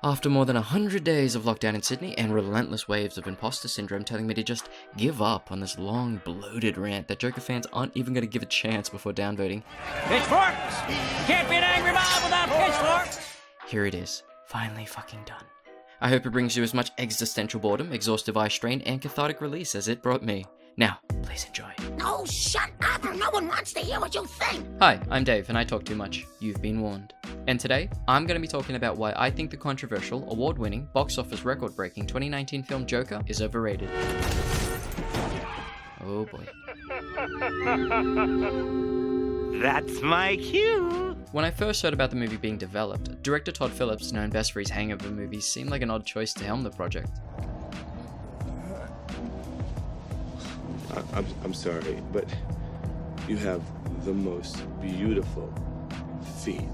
After more than 100 days of lockdown in Sydney and relentless waves of imposter syndrome telling me to just give up on this long, bloated rant that Joker fans aren't even going to give a chance before downvoting. Pitchforks! Can't be an angry mob without pitchforks! Here it is, finally fucking done. I hope it brings you as much existential boredom, exhaustive eye strain, and cathartic release as it brought me. Now, please enjoy. No, shut up or no one wants to hear what you think. Hi, I'm Dave and I talk too much. You've been warned. And today, I'm going to be talking about why I think the controversial, award-winning, box office record-breaking 2019 film Joker is overrated. Oh boy. That's my cue! When I first heard about the movie being developed, director Todd Phillips, known best for his hangover movies, seemed like an odd choice to helm the project. I'm sorry, but you have the most beautiful feet.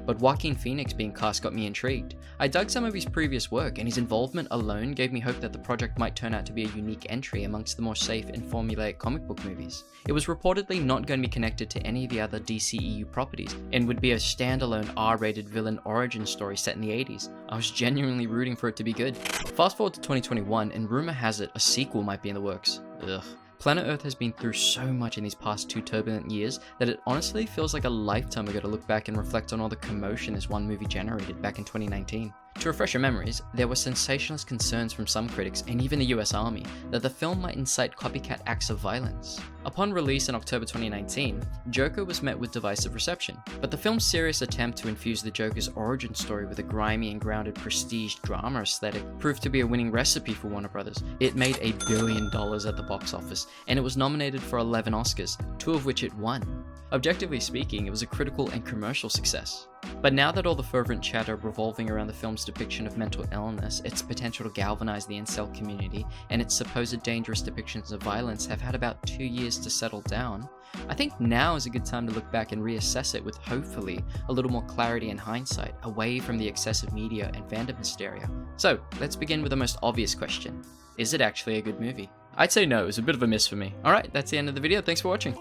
But Joaquin Phoenix being cast got me intrigued. I dug some of his previous work, and his involvement alone gave me hope that the project might turn out to be a unique entry amongst the more safe and formulaic comic book movies. It was reportedly not going to be connected to any of the other DCEU properties, and would be a standalone R-rated villain origin story set in the 80s. I was genuinely rooting for it to be good. Fast forward to 2021, and rumor has it a sequel might be in the works. Ugh. Planet Earth has been through so much in these past 2 turbulent years that it honestly feels like a lifetime ago to look back and reflect on all the commotion this one movie generated back in 2019. To refresh your memories, there were sensationalist concerns from some critics and even the US Army that the film might incite copycat acts of violence. Upon release in October 2019, Joker was met with divisive reception, but the film's serious attempt to infuse the Joker's origin story with a grimy and grounded prestige drama aesthetic proved to be a winning recipe for Warner Brothers. It made $1 billion at the box office, and it was nominated for 11 Oscars, 2 of which it won. Objectively speaking, it was a critical and commercial success. But now that all the fervent chatter revolving around the film's depiction of mental illness, its potential to galvanize the incel community, and its supposed dangerous depictions of violence have had about 2 years to settle down, I think now is a good time to look back and reassess it with hopefully a little more clarity and hindsight, away from the excessive media and fandom hysteria. So, let's begin with the most obvious question. Is it actually a good movie? I'd say no, it was a bit of a miss for me. Alright, that's the end of the video, thanks for watching.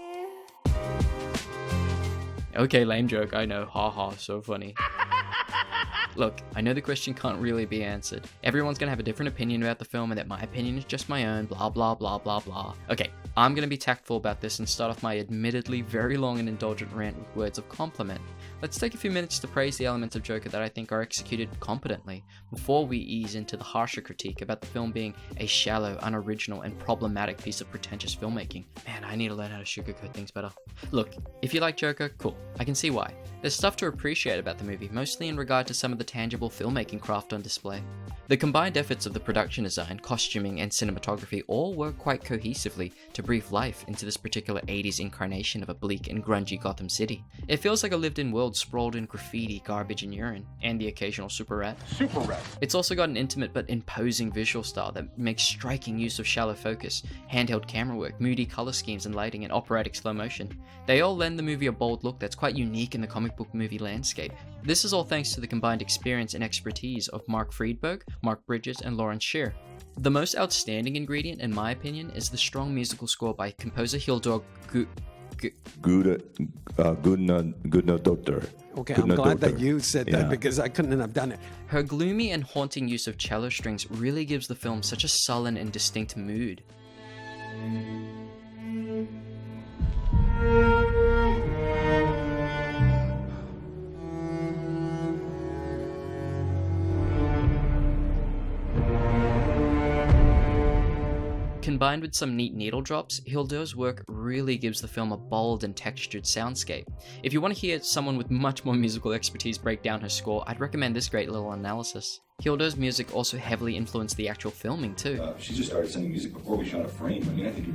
Okay, lame joke, I know, haha, so funny. Look, I know the question can't really be answered. Everyone's gonna have a different opinion about the film and that my opinion is just my own, blah blah blah blah blah. Okay, I'm gonna be tactful about this and start off my admittedly very long and indulgent rant with words of compliment. Let's take a few minutes to praise the elements of Joker that I think are executed competently, before we ease into the harsher critique about the film being a shallow, unoriginal, and problematic piece of pretentious filmmaking. Man, I need to learn how to sugarcoat things better. Look, if you like Joker, cool, I can see why. There's stuff to appreciate about the movie, mostly in regard to some of the tangible filmmaking craft on display. The combined efforts of the production design, costuming, and cinematography all work quite cohesively to breathe life into this particular 80s incarnation of a bleak and grungy Gotham City. It feels like a lived-in world sprawled in graffiti, garbage, and urine, and the occasional super rat. Super rat. It's also got an intimate but imposing visual style that makes striking use of shallow focus, handheld camera work, moody color schemes and lighting, and operatic slow motion. They all lend the movie a bold look that's quite unique in the comic book movie landscape. This is all thanks to the combined experience and expertise of Mark Friedberg, Mark Bridges, and Lawrence Sher. The most outstanding ingredient, in my opinion, is the strong musical score by composer Hildur Gudnadottir. Okay, I'm glad that you said that because I couldn't have done it. Her gloomy and haunting use of cello strings really gives the film such a sullen and distinct mood. Combined with some neat needle drops, Hildur's work really gives the film a bold and textured soundscape. If you want to hear someone with much more musical expertise break down her score, I'd recommend this great little analysis. Hildur's music also heavily influenced the actual filming too. She just started sending music before we shot a frame. I mean, I think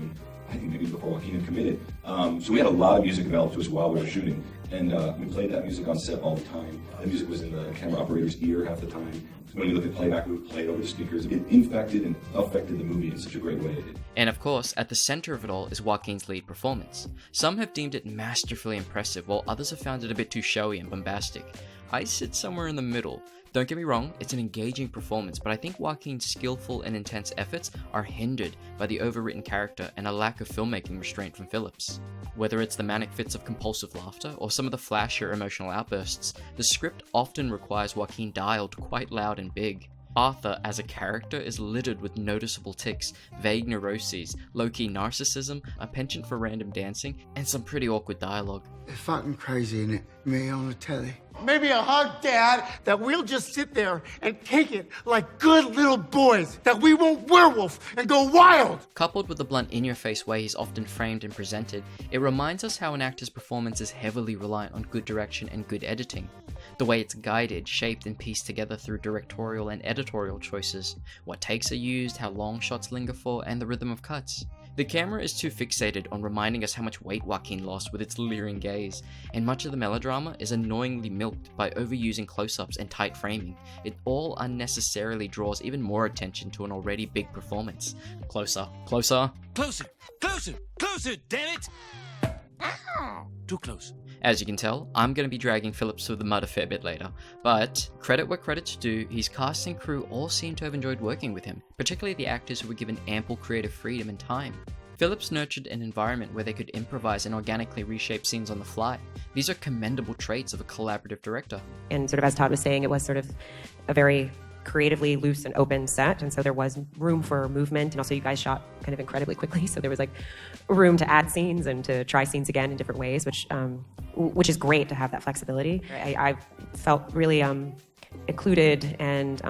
maybe before Joaquin even committed. So we had a lot of music developed to us while we were shooting. And we played that music on set all the time. The music was in the camera operator's ear half the time. When you look at playback, we would play it over the speakers. It infected and affected the movie in such a great way. And of course, at the center of it all is Joaquin's lead performance. Some have deemed it masterfully impressive, while others have found it a bit too showy and bombastic. I sit somewhere in the middle. Don't get me wrong, it's an engaging performance, but I think Joaquin's skillful and intense efforts are hindered by the overwritten character and a lack of filmmaking restraint from Phillips. Whether it's the manic fits of compulsive laughter or some of the flashier emotional outbursts, the script often requires Joaquin dialed quite loud and big. Arthur as a character is littered with noticeable tics, vague neuroses, low-key narcissism, a penchant for random dancing, and some pretty awkward dialogue. They're fucking crazy, innit? Me on the telly. Maybe a hug, Dad, that we'll just sit there and take it like good little boys, that we won't werewolf and go wild. Coupled with the blunt in-your-face way he's often framed and presented, it reminds us how an actor's performance is heavily reliant on good direction and good editing. The way it's guided, shaped, and pieced together through directorial and editorial choices, what takes are used, how long shots linger for, and the rhythm of cuts. The camera is too fixated on reminding us how much weight Joaquin lost with its leering gaze, and much of the melodrama is annoyingly milked by overusing close-ups and tight framing. It all unnecessarily draws even more attention to an already big performance. Closer, closer. Closer, closer, closer, damn it! Too close. As you can tell, I'm going to be dragging Phillips through the mud a fair bit later, but credit where credit's due, his cast and crew all seem to have enjoyed working with him, particularly the actors who were given ample creative freedom and time. Phillips nurtured an environment where they could improvise and organically reshape scenes on the fly. These are commendable traits of a collaborative director. And sort of as Todd was saying, it was sort of a very creatively loose and open set, and so there was room for movement, and also you guys shot kind of incredibly quickly, so there was like room to add scenes and to try scenes again in different ways, which is great to have that flexibility. I felt really included and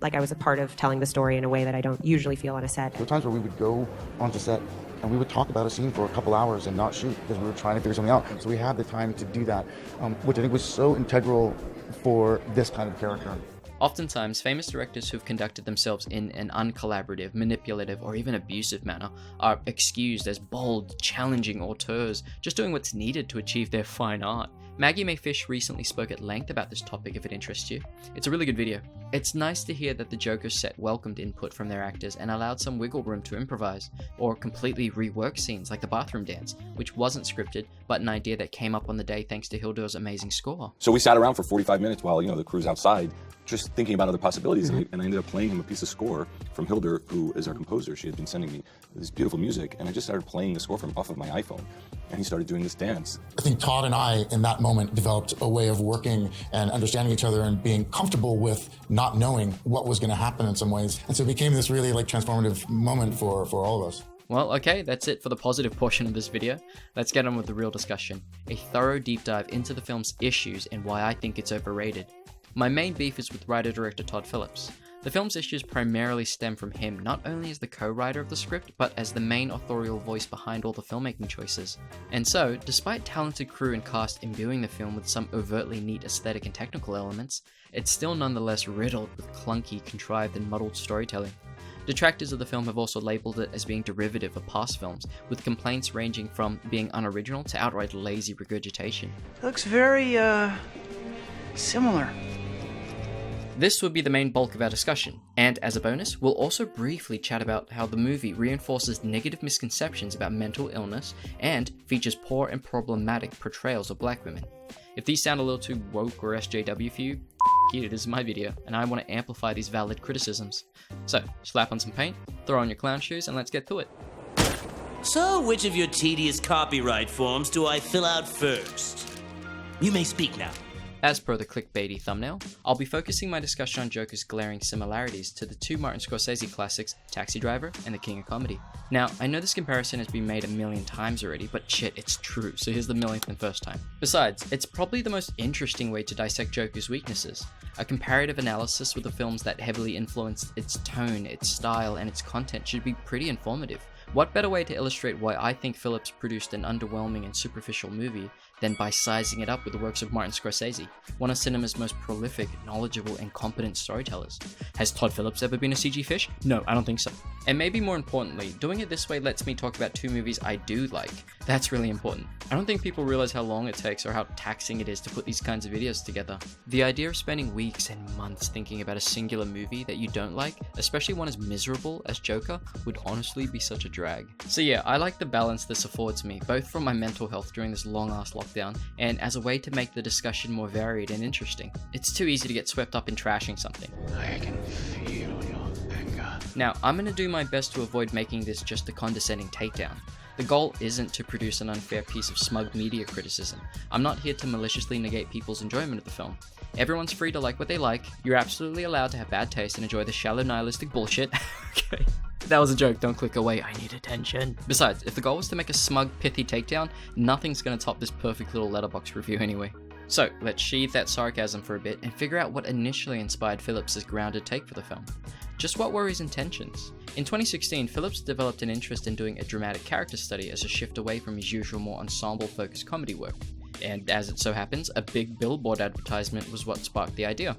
like I was a part of telling the story in a way that I don't usually feel on a set. There were times where we would go onto set and we would talk about a scene for a couple hours and not shoot because we were trying to figure something out. So we had the time to do that, which I think was so integral for this kind of character. Oftentimes, famous directors who've conducted themselves in an uncollaborative, manipulative, or even abusive manner are excused as bold, challenging auteurs, just doing what's needed to achieve their fine art. Maggie Mae Fish recently spoke at length about this topic if it interests you. It's a really good video. It's nice to hear that the Joker set welcomed input from their actors and allowed some wiggle room to improvise, or completely rework scenes like the bathroom dance, which wasn't scripted, but an idea that came up on the day thanks to Hildur's amazing score. So we sat around for 45 minutes while, the crew's outside, just thinking about other possibilities, and I ended up playing him a piece of score from Hildur, who is our composer. She had been sending me this beautiful music, and I just started playing the score from off of my iPhone, and he started doing this dance. I think Todd and I, in that moment, developed a way of working and understanding each other and being comfortable with not knowing what was going to happen in some ways. And so it became this really transformative moment for all of us. Well, okay, that's it for the positive portion of this video. Let's get on with the real discussion. A thorough deep dive into the film's issues and why I think it's overrated. My main beef is with writer-director Todd Phillips. The film's issues primarily stem from him not only as the co-writer of the script, but as the main authorial voice behind all the filmmaking choices. And so, despite talented crew and cast imbuing the film with some overtly neat aesthetic and technical elements, it's still nonetheless riddled with clunky, contrived, and muddled storytelling. Detractors of the film have also labelled it as being derivative of past films, with complaints ranging from being unoriginal to outright lazy regurgitation. It looks very, similar. This would be the main bulk of our discussion, and as a bonus, we'll also briefly chat about how the movie reinforces negative misconceptions about mental illness and features poor and problematic portrayals of black women. If these sound a little too woke or SJW for you, it is my video, and I want to amplify these valid criticisms. So, slap on some paint, throw on your clown shoes, and let's get to it. So, which of your tedious copyright forms do I fill out first? You may speak now. As per the clickbaity thumbnail, I'll be focusing my discussion on Joker's glaring similarities to the two Martin Scorsese classics, Taxi Driver and The King of Comedy. Now, I know this comparison has been made a million times already, but shit, it's true, so here's the millionth and first time. Besides, it's probably the most interesting way to dissect Joker's weaknesses. A comparative analysis with the films that heavily influenced its tone, its style, and its content should be pretty informative. What better way to illustrate why I think Phillips produced an underwhelming and superficial movie than by sizing it up with the works of Martin Scorsese, one of cinema's most prolific, knowledgeable, and competent storytellers. Has Todd Phillips ever been a CG fish? No, I don't think so. And maybe more importantly, doing it this way lets me talk about two movies I do like. That's really important. I don't think people realize how long it takes or how taxing it is to put these kinds of videos together. The idea of spending weeks and months thinking about a singular movie that you don't like, especially one as miserable as Joker, would honestly be such a drag. So yeah, I like the balance this affords me, both for my mental health during this long-ass lockdown, and as a way to make the discussion more varied and interesting. It's too easy to get swept up in trashing something. I can feel your anger. Now, I'm going to do my best to avoid making this just a condescending takedown. The goal isn't to produce an unfair piece of smug media criticism. I'm not here to maliciously negate people's enjoyment of the film. Everyone's free to like what they like. You're absolutely allowed to have bad taste and enjoy the shallow nihilistic bullshit. Okay, that was a joke, don't click away, I need attention. Besides, if the goal was to make a smug, pithy takedown, nothing's gonna top this perfect little letterbox review anyway. So, let's sheathe that sarcasm for a bit and figure out what initially inspired Phillips' grounded take for the film. Just what were his intentions? In 2016, Phillips developed an interest in doing a dramatic character study as a shift away from his usual more ensemble-focused comedy work. And as it so happens, a big billboard advertisement was what sparked the idea.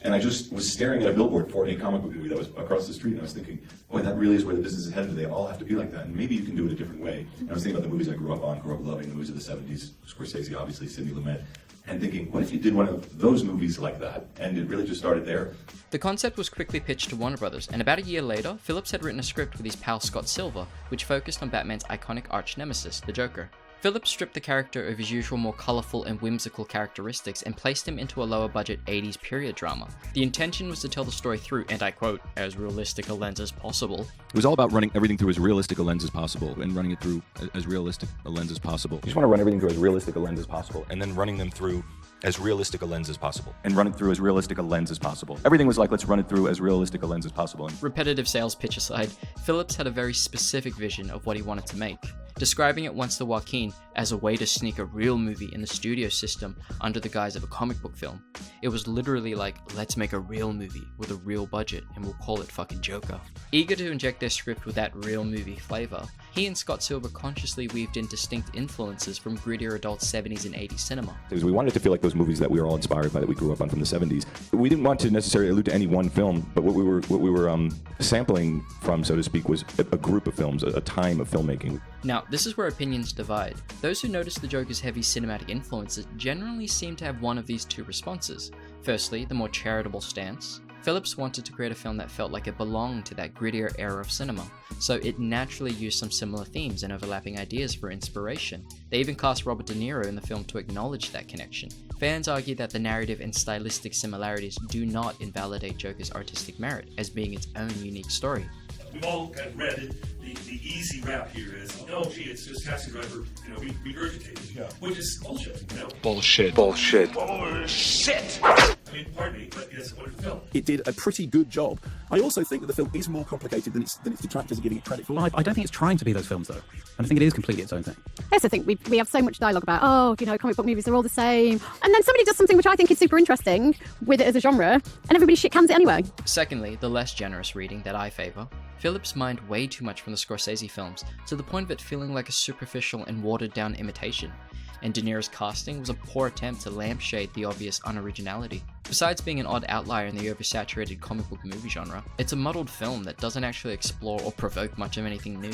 And I just was staring at a billboard for a comic book movie that was across the street, and I was thinking, boy, that really is where the business is headed. They all have to be like that, and maybe you can do it a different way. And I was thinking about the movies I grew up loving, the movies of the 70s, Scorsese, obviously, Sidney Lumet, and thinking, what if you did one of those movies like that? And it really just started there. The concept was quickly pitched to Warner Brothers, and about a year later, Phillips had written a script with his pal Scott Silver, which focused on Batman's iconic arch-nemesis, the Joker. Phillips stripped the character of his usual more colourful and whimsical characteristics and placed him into a lower-budget 80s period drama. The intention was to tell the story through, and I quote, as realistic a lens as possible. It was all about running everything through as realistic a lens as possible, and running it through as realistic a lens as possible. You just want to run everything through as realistic a lens as possible. And then running them through as realistic a lens as possible. And run it through as realistic a lens as possible. Everything was like, let's run it through as realistic a lens as possible. Repetitive sales pitch aside, Phillips had a very specific vision of what he wanted to make, describing it once to Joaquin as a way to sneak a real movie in the studio system under the guise of a comic book film. It was literally like, let's make a real movie with a real budget and we'll call it fucking Joker. Eager to inject their script with that real movie flavor, he and Scott Silver consciously weaved in distinct influences from grittier adult 70s and 80s cinema. Because we wanted to feel like those movies that we were all inspired by, that we grew up on from the 70s. We didn't want to necessarily allude to any one film, but what we were sampling from, so to speak, was a group of films, a time of filmmaking. Now, this is where opinions divide. Those who notice the Joker's heavy cinematic influences generally seem to have one of these two responses. Firstly, the more charitable stance. Phillips wanted to create a film that felt like it belonged to that grittier era of cinema, so it naturally used some similar themes and overlapping ideas for inspiration. They even cast Robert De Niro in the film to acknowledge that connection. Fans argue that the narrative and stylistic similarities do not invalidate Joker's artistic merit as being its own unique story. We've all kind of read the easy rap here is, oh gee, it's just Taxi Driver, regurgitated, which is bullshit, Bullshit. I mean, pardon me, but it's a wonderful film. It did a pretty good job. I also think that the film is more complicated than its detractors are giving it credit for. Well, I don't think it's trying to be those films, though. And I think it is completely its own thing. Yes, I think we have so much dialogue about, comic book movies are all the same. And then somebody does something which I think is super interesting with it as a genre, and everybody shit cans it anyway. Secondly, the less generous reading that I favour. Phillips mined way too much from the Scorsese films, to the point of it feeling like a superficial and watered-down imitation. And De Niro's casting was a poor attempt to lampshade the obvious unoriginality. Besides being an odd outlier in the oversaturated comic book movie genre, it's a muddled film that doesn't actually explore or provoke much of anything new.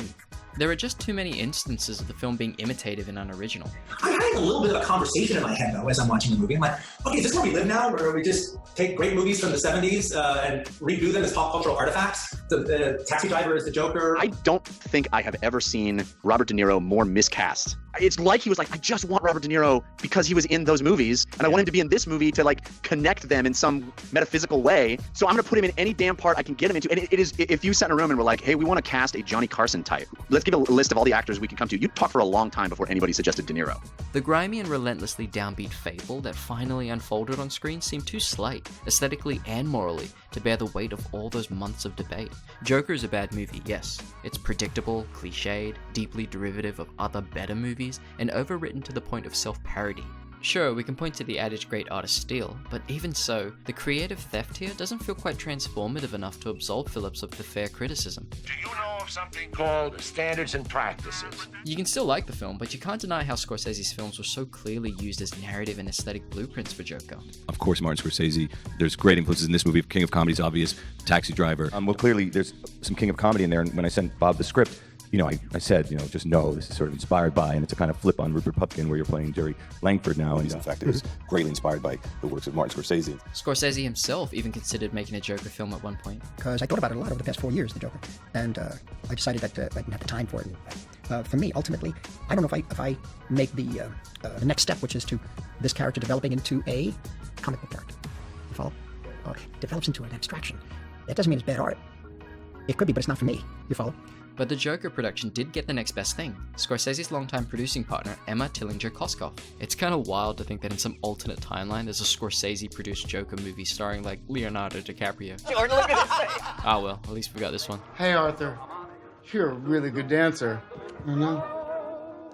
There are just too many instances of the film being imitative and unoriginal. I'm having a little bit of a conversation in my head, though, as I'm watching the movie. I'm like, okay, is this where we live now? Or we just take great movies from the 70s and redo them as pop cultural artifacts? The Taxi Driver is the Joker. I don't think I have ever seen Robert De Niro more miscast. It's like he was like, I just want Robert De Niro because he was in those movies, and I want him to be in this movie to like connect them in some metaphysical way. So I'm gonna put him in any damn part I can get him into. And it is, if you sat in a room and were like, hey, we want to cast a Johnny Carson type, let's give a list of all the actors we can come to. You'd talk for a long time before anybody suggested De Niro. The grimy and relentlessly downbeat fable that finally unfolded on screen seemed too slight, aesthetically and morally, to bear the weight of all those months of debate. Joker is a bad movie, yes. It's predictable, cliched, deeply derivative of other better movies, and overwritten to the point of self-parody. Sure, we can point to the adage great artists steal, but even so, the creative theft here doesn't feel quite transformative enough to absolve Phillips of the fair criticism. Do you know of something called standards and practices? You can still like the film, but you can't deny how Scorsese's films were so clearly used as narrative and aesthetic blueprints for Joker. Of course, Martin Scorsese, there's great influences in this movie. King of Comedy's obvious, Taxi Driver. Well, clearly there's some King of Comedy in there, and when I sent Bob the script, I said, just know this is sort of inspired by, and it's a kind of flip on Rupert Pupkin where you're playing Jerry Langford now. And in fact, it was greatly inspired by the works of Martin Scorsese. Scorsese himself even considered making a Joker film at one point. Because I thought about it a lot over the past 4 years, the Joker, and I decided that I didn't have the time for it. For me, ultimately, I don't know if I make the next step, which is to this character developing into a comic book character. You follow? Or develops into an abstraction. That doesn't mean it's bad art. It could be, but it's not for me. You follow? But the Joker production did get the next best thing, Scorsese's longtime producing partner, Emma Tillinger-Koskov. It's kind of wild to think that in some alternate timeline, there's a Scorsese-produced Joker movie starring, Leonardo DiCaprio. Jordan, look at his face. Ah well, at least we got this one. Hey, Arthur. You're a really good dancer.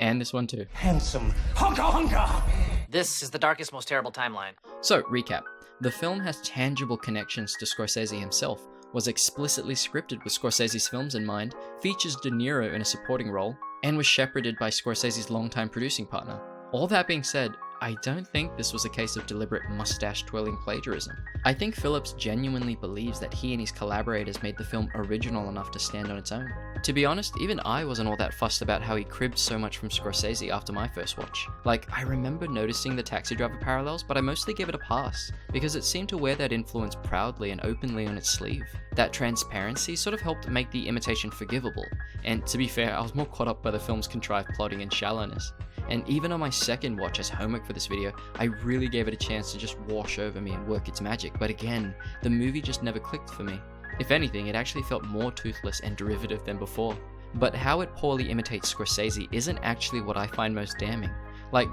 And this one too. Handsome. Hunka hunka! This is the darkest, most terrible timeline. So, recap. The film has tangible connections to Scorsese himself, was explicitly scripted with Scorsese's films in mind, features De Niro in a supporting role, and was shepherded by Scorsese's longtime producing partner. All that being said, I don't think this was a case of deliberate mustache-twirling plagiarism. I think Phillips genuinely believes that he and his collaborators made the film original enough to stand on its own. To be honest, even I wasn't all that fussed about how he cribbed so much from Scorsese after my first watch. I remember noticing the Taxi Driver parallels, but I mostly gave it a pass, because it seemed to wear that influence proudly and openly on its sleeve. That transparency sort of helped make the imitation forgivable, and to be fair, I was more caught up by the film's contrived plotting and shallowness. And even on my second watch as homework for this video, I really gave it a chance to just wash over me and work its magic, but again, the movie just never clicked for me. If anything, it actually felt more toothless and derivative than before. But how it poorly imitates Scorsese isn't actually what I find most damning.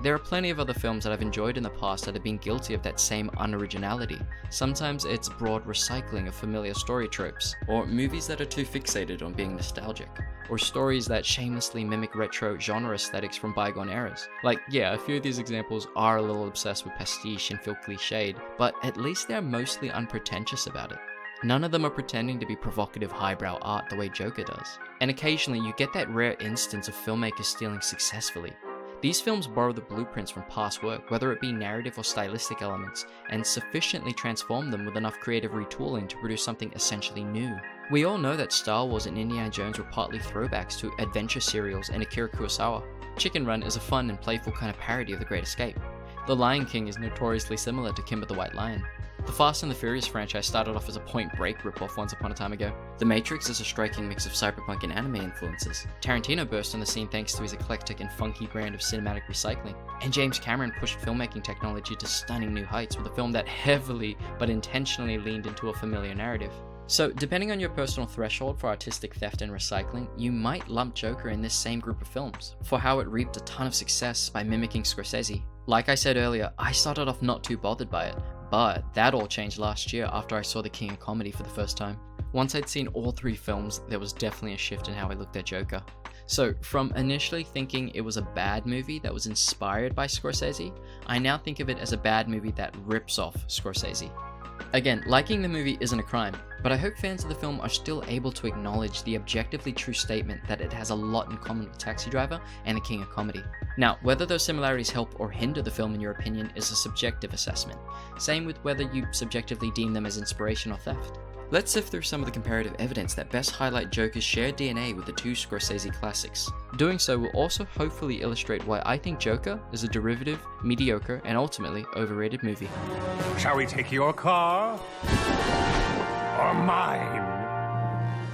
There are plenty of other films that I've enjoyed in the past that have been guilty of that same unoriginality. Sometimes it's broad recycling of familiar story tropes, or movies that are too fixated on being nostalgic, or stories that shamelessly mimic retro genre aesthetics from bygone eras. Yeah, a few of these examples are a little obsessed with pastiche and feel cliched, but at least they're mostly unpretentious about it. None of them are pretending to be provocative highbrow art the way Joker does. And occasionally you get that rare instance of filmmakers stealing successfully. These films borrow the blueprints from past work, whether it be narrative or stylistic elements, and sufficiently transform them with enough creative retooling to produce something essentially new. We all know that Star Wars and Indiana Jones were partly throwbacks to adventure serials and Akira Kurosawa. Chicken Run is a fun and playful kind of parody of The Great Escape. The Lion King is notoriously similar to Kimber the White Lion. The Fast and the Furious franchise started off as a Point Break ripoff once upon a time ago. The Matrix is a striking mix of cyberpunk and anime influences. Tarantino burst on the scene thanks to his eclectic and funky brand of cinematic recycling. And James Cameron pushed filmmaking technology to stunning new heights with a film that heavily but intentionally leaned into a familiar narrative. So, depending on your personal threshold for artistic theft and recycling, you might lump Joker in this same group of films, for how it reaped a ton of success by mimicking Scorsese. Like I said earlier, I started off not too bothered by it, but that all changed last year after I saw The King of Comedy for the first time. Once I'd seen all three films, there was definitely a shift in how I looked at Joker. So, from initially thinking it was a bad movie that was inspired by Scorsese, I now think of it as a bad movie that rips off Scorsese. Again, liking the movie isn't a crime, but I hope fans of the film are still able to acknowledge the objectively true statement that it has a lot in common with Taxi Driver and The King of Comedy. Now, whether those similarities help or hinder the film in your opinion is a subjective assessment. Same with whether you subjectively deem them as inspiration or theft. Let's sift through some of the comparative evidence that best highlight Joker's shared DNA with the two Scorsese classics. Doing so will also hopefully illustrate why I think Joker is a derivative, mediocre, and ultimately overrated movie. Shall we take your car? Or mine?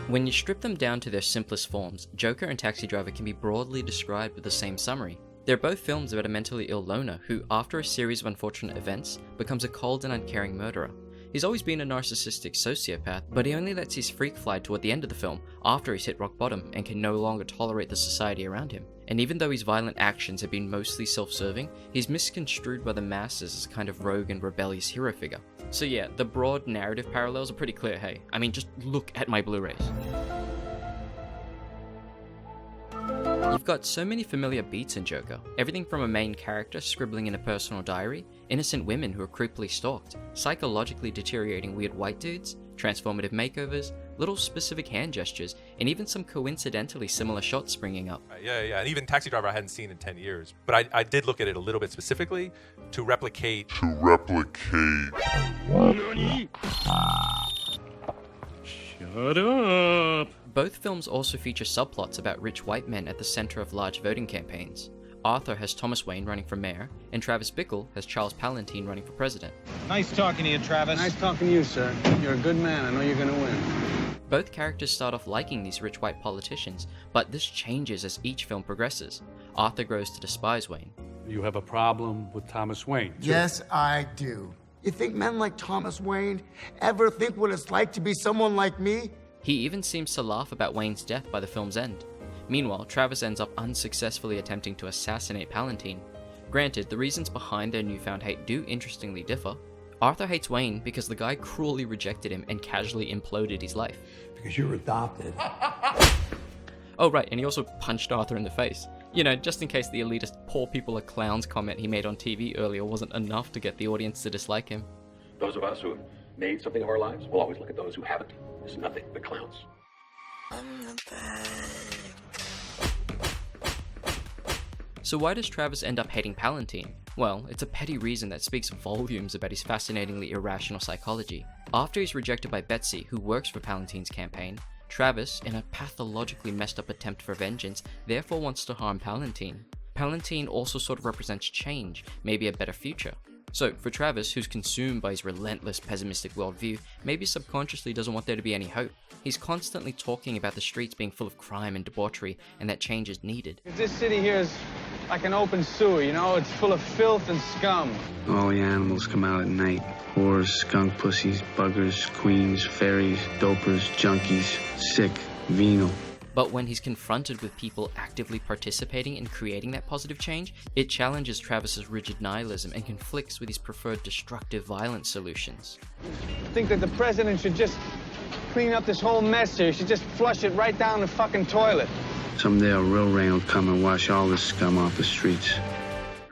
When you strip them down to their simplest forms, Joker and Taxi Driver can be broadly described with the same summary. They're both films about a mentally ill loner who, after a series of unfortunate events, becomes a cold and uncaring murderer. He's always been a narcissistic sociopath, but he only lets his freak fly toward the end of the film, after he's hit rock bottom and can no longer tolerate the society around him. And even though his violent actions have been mostly self-serving, he's misconstrued by the masses as a kind of rogue and rebellious hero figure. So yeah, the broad narrative parallels are pretty clear, hey. I mean, just look at my Blu-rays. You've got so many familiar beats in Joker. Everything from a main character scribbling in a personal diary, innocent women who are creepily stalked, psychologically deteriorating weird white dudes, transformative makeovers, little specific hand gestures, and even some coincidentally similar shots springing up. Yeah, and even Taxi Driver I hadn't seen in 10 years. But I did look at it a little bit specifically to replicate... Shut up! Both films also feature subplots about rich white men at the center of large voting campaigns. Arthur has Thomas Wayne running for mayor, and Travis Bickle has Charles Palantine running for president. Nice talking to you, Travis. Nice talking to you, sir. You're a good man. I know you're gonna win. Both characters start off liking these rich white politicians, but this changes as each film progresses. Arthur grows to despise Wayne. You have a problem with Thomas Wayne? Yes, I do. You think men like Thomas Wayne ever think what it's like to be someone like me? He even seems to laugh about Wayne's death by the film's end. Meanwhile, Travis ends up unsuccessfully attempting to assassinate Palantine. Granted, the reasons behind their newfound hate do interestingly differ. Arthur hates Wayne because the guy cruelly rejected him and casually imploded his life. Because you were adopted. Oh right, and he also punched Arthur in the face. You know, just in case the elitist "poor people are clowns" comment he made on TV earlier wasn't enough to get the audience to dislike him. Those of us who have made something of our lives will always look at those who haven't as nothing but clowns. So why does Travis end up hating Palantine? Well, it's a petty reason that speaks volumes about his fascinatingly irrational psychology. After he's rejected by Betsy, who works for Palantine's campaign, Travis, in a pathologically messed up attempt for vengeance, therefore wants to harm Palantine. Palantine also sort of represents change, maybe a better future. So, for Travis, who's consumed by his relentless pessimistic worldview, maybe subconsciously doesn't want there to be any hope. He's constantly talking about the streets being full of crime and debauchery, and that change is needed. This city here is like an open sewer, you know? It's full of filth and scum. All the animals come out at night. Whores, skunk pussies, buggers, queens, fairies, dopers, junkies, sick, venal. But when he's confronted with people actively participating in creating that positive change, it challenges Travis's rigid nihilism and conflicts with his preferred destructive violence solutions. I think that the president should just clean up this whole mess here. He should just flush it right down the fucking toilet. Someday a real rain will come and wash all this scum off the streets.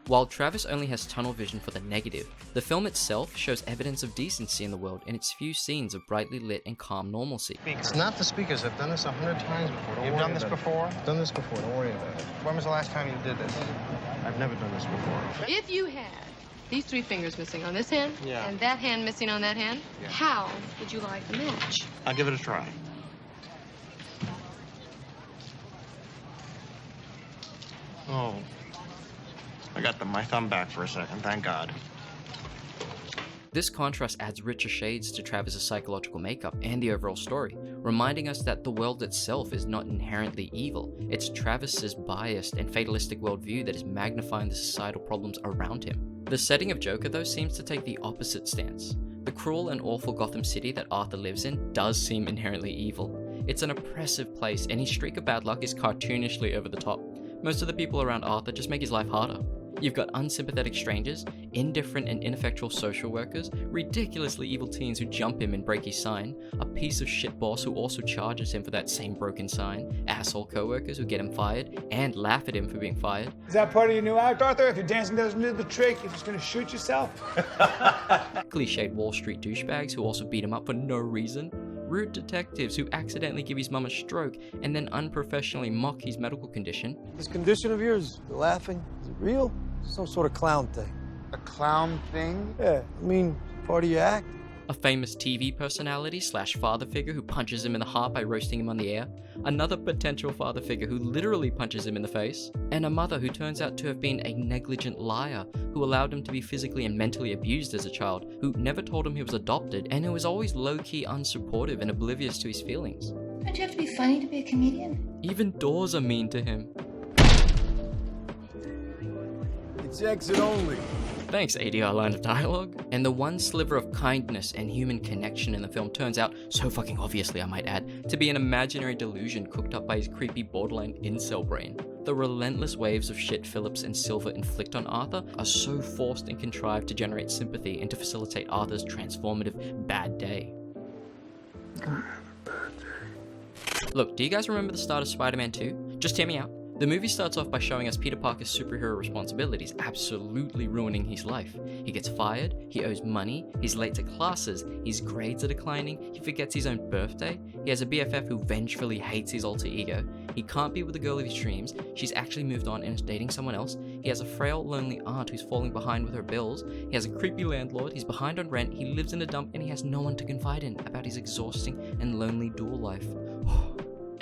While Travis only has tunnel vision for the negative, the film itself shows evidence of decency in the world in its few scenes of brightly lit and calm normalcy. It's not the speakers. I've done this 100 times before. You've done this before? I've done this before. Don't worry about it. When was the last time you did this? I've never done this before. If you had these 3 fingers missing on this hand, and that hand missing on that hand, how would you like the match? I'll give it a try. Oh. I got my thumb back for a second, thank God. This contrast adds richer shades to Travis's psychological makeup and the overall story, reminding us that the world itself is not inherently evil. It's Travis's biased and fatalistic worldview that is magnifying the societal problems around him. The setting of Joker, though, seems to take the opposite stance. The cruel and awful Gotham City that Arthur lives in does seem inherently evil. It's an oppressive place, and his streak of bad luck is cartoonishly over the top. Most of the people around Arthur just make his life harder. You've got unsympathetic strangers, indifferent and ineffectual social workers, ridiculously evil teens who jump him and break his sign, a piece of shit boss who also charges him for that same broken sign, asshole co-workers who get him fired and laugh at him for being fired. Is that part of your new act, Arthur? If your dancing doesn't do the trick, you're just gonna shoot yourself? Cliched Wall Street douchebags who also beat him up for no reason. Rude detectives who accidentally give his mum a stroke and then unprofessionally mock his medical condition. This condition of yours, you're laughing, is it real? Some sort of clown thing. A clown thing? Yeah, I mean, part of your act. A famous TV personality / father figure who punches him in the heart by roasting him on the air. Another potential father figure who literally punches him in the face. And a mother who turns out to have been a negligent liar who allowed him to be physically and mentally abused as a child, who never told him he was adopted, and who was always low-key unsupportive and oblivious to his feelings. Don't you have to be funny to be a comedian? Even doors are mean to him. It's exit only. Thanks, ADR line of dialogue. And the one sliver of kindness and human connection in the film turns out, so fucking obviously I might add, to be an imaginary delusion cooked up by his creepy borderline incel brain. The relentless waves of shit Phillips and Silver inflict on Arthur are so forced and contrived to generate sympathy and to facilitate Arthur's transformative bad day. Look, do you guys remember the start of Spider-Man 2? Just hear me out. The movie starts off by showing us Peter Parker's superhero responsibilities absolutely ruining his life. He gets fired, he owes money, he's late to classes, his grades are declining, he forgets his own birthday, he has a BFF who vengefully hates his alter ego, he He can't be with the girl of his dreams. She's actually moved on and is dating someone else. He has a frail, lonely aunt who's falling behind with her bills. He has a creepy landlord. He's behind on rent. He lives in a dump and he has no one to confide in about his exhausting and lonely dual life.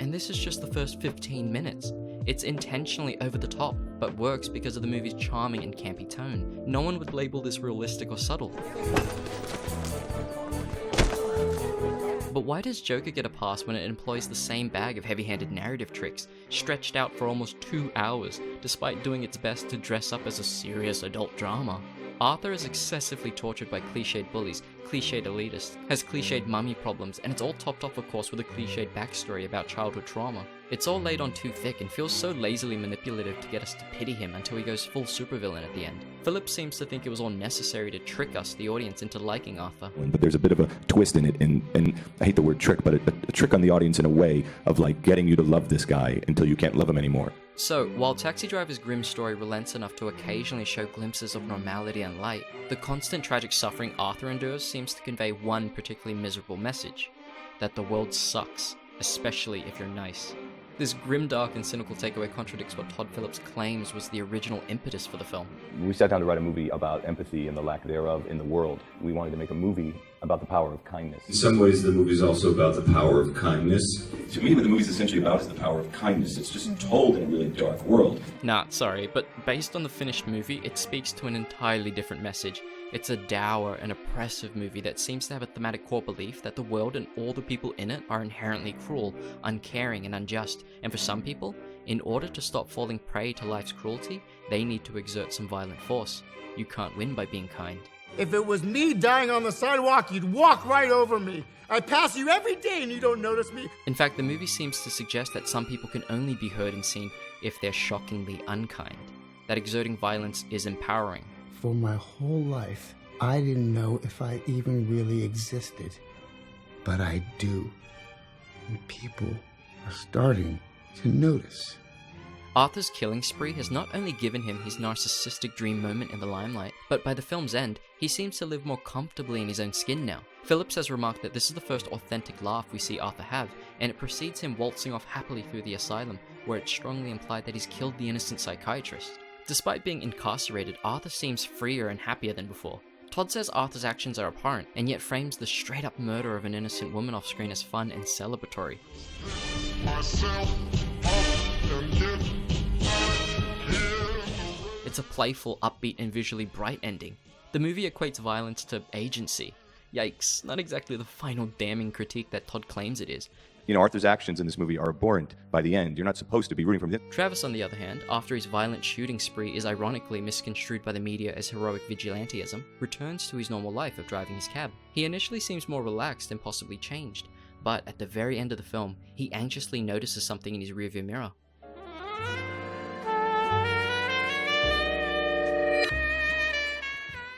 And this is just the first 15 minutes. It's intentionally over the top, but works because of the movie's charming and campy tone. No one would label this realistic or subtle. But why does Joker get a pass when it employs the same bag of heavy-handed narrative tricks, stretched out for almost 2 hours, despite doing its best to dress up as a serious adult drama? Arthur is excessively tortured by cliched bullies, cliched elitists, has cliched mummy problems, and it's all topped off of course with a cliched backstory about childhood trauma. It's all laid on too thick and feels so lazily manipulative to get us to pity him until he goes full supervillain at the end. Phillips seems to think it was all necessary to trick us, the audience, into liking Arthur. But there's a bit of a twist in it, and I hate the word trick, but a trick on the audience in a way of like getting you to love this guy until you can't love him anymore. So, while Taxi Driver's grim story relents enough to occasionally show glimpses of normality and light, the constant tragic suffering Arthur endures seems to convey one particularly miserable message: that the world sucks, especially if you're nice. This grim, dark, and cynical takeaway contradicts what Todd Phillips claims was the original impetus for the film. We sat down to write a movie about empathy and the lack thereof in the world. We wanted to make a movie about the power of kindness. In some ways, the movie's also about the power of kindness. To me, what the movie's essentially about is the power of kindness. It's just told in a really dark world. Nah, sorry, but based on the finished movie, it speaks to an entirely different message. It's a dour and oppressive movie that seems to have a thematic core belief that the world and all the people in it are inherently cruel, uncaring, and unjust, and for some people, in order to stop falling prey to life's cruelty, they need to exert some violent force. You can't win by being kind. If it was me dying on the sidewalk, you'd walk right over me. I pass you every day and you don't notice me. In fact, the movie seems to suggest that some people can only be heard and seen if they're shockingly unkind. That exerting violence is empowering. For my whole life, I didn't know if I even really existed. But I do. And people are starting to notice. Arthur's killing spree has not only given him his narcissistic dream moment in the limelight, but by the film's end, he seems to live more comfortably in his own skin now. Phillips has remarked that this is the first authentic laugh we see Arthur have, and it precedes him waltzing off happily through the asylum, where it's strongly implied that he's killed the innocent psychiatrist. Despite being incarcerated, Arthur seems freer and happier than before. Todd says Arthur's actions are abhorrent, and yet frames the straight-up murder of an innocent woman off-screen as fun and celebratory. It's a playful, upbeat, and visually bright ending. The movie equates violence to agency. Yikes, not exactly the final damning critique that Todd claims it is. You know, Arthur's actions in this movie are abhorrent by the end. You're not supposed to be rooting for him. Travis, on the other hand, after his violent shooting spree is ironically misconstrued by the media as heroic vigilantism, returns to his normal life of driving his cab. He initially seems more relaxed and possibly changed, but at the very end of the film, he anxiously notices something in his rearview mirror.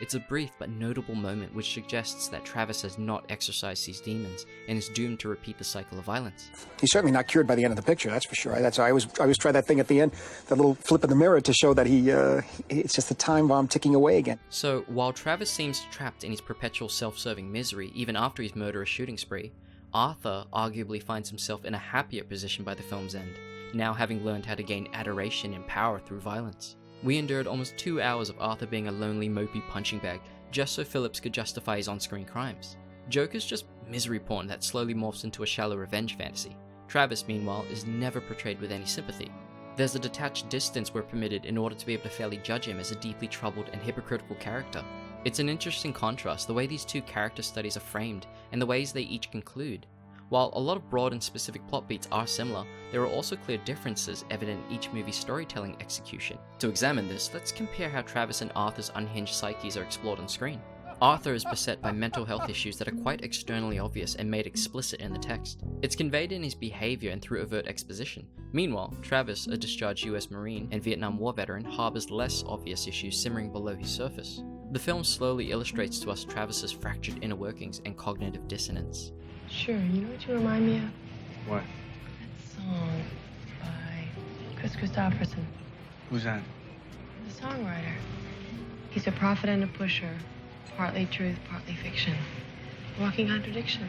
It's a brief but notable moment which suggests that Travis has not exorcised his demons and is doomed to repeat the cycle of violence. He's certainly not cured by the end of the picture, that's for sure. I always try that thing at the end, that little flip in the mirror to show that it's just the time bomb ticking away again. So, while Travis seems trapped in his perpetual self-serving misery even after his murderous shooting spree, Arthur arguably finds himself in a happier position by the film's end, now having learned how to gain adoration and power through violence. We endured almost 2 hours of Arthur being a lonely, mopey punching bag, just so Phillips could justify his on-screen crimes. Joker's just misery porn that slowly morphs into a shallow revenge fantasy. Travis, meanwhile, is never portrayed with any sympathy. There's a detached distance we're permitted in order to be able to fairly judge him as a deeply troubled and hypocritical character. It's an interesting contrast, the way these two character studies are framed, and the ways they each conclude. While a lot of broad and specific plot beats are similar, there are also clear differences evident in each movie's storytelling execution. To examine this, let's compare how Travis and Arthur's unhinged psyches are explored on screen. Arthur is beset by mental health issues that are quite externally obvious and made explicit in the text. It's conveyed in his behavior and through overt exposition. Meanwhile, Travis, a discharged US Marine and Vietnam War veteran, harbors less obvious issues simmering below his surface. The film slowly illustrates to us Travis's fractured inner workings and cognitive dissonance. Sure, you know what you remind me of? What? That song by Chris Christopherson. Who's that? The songwriter. He's a prophet and a pusher. Partly truth, partly fiction. Walking contradiction.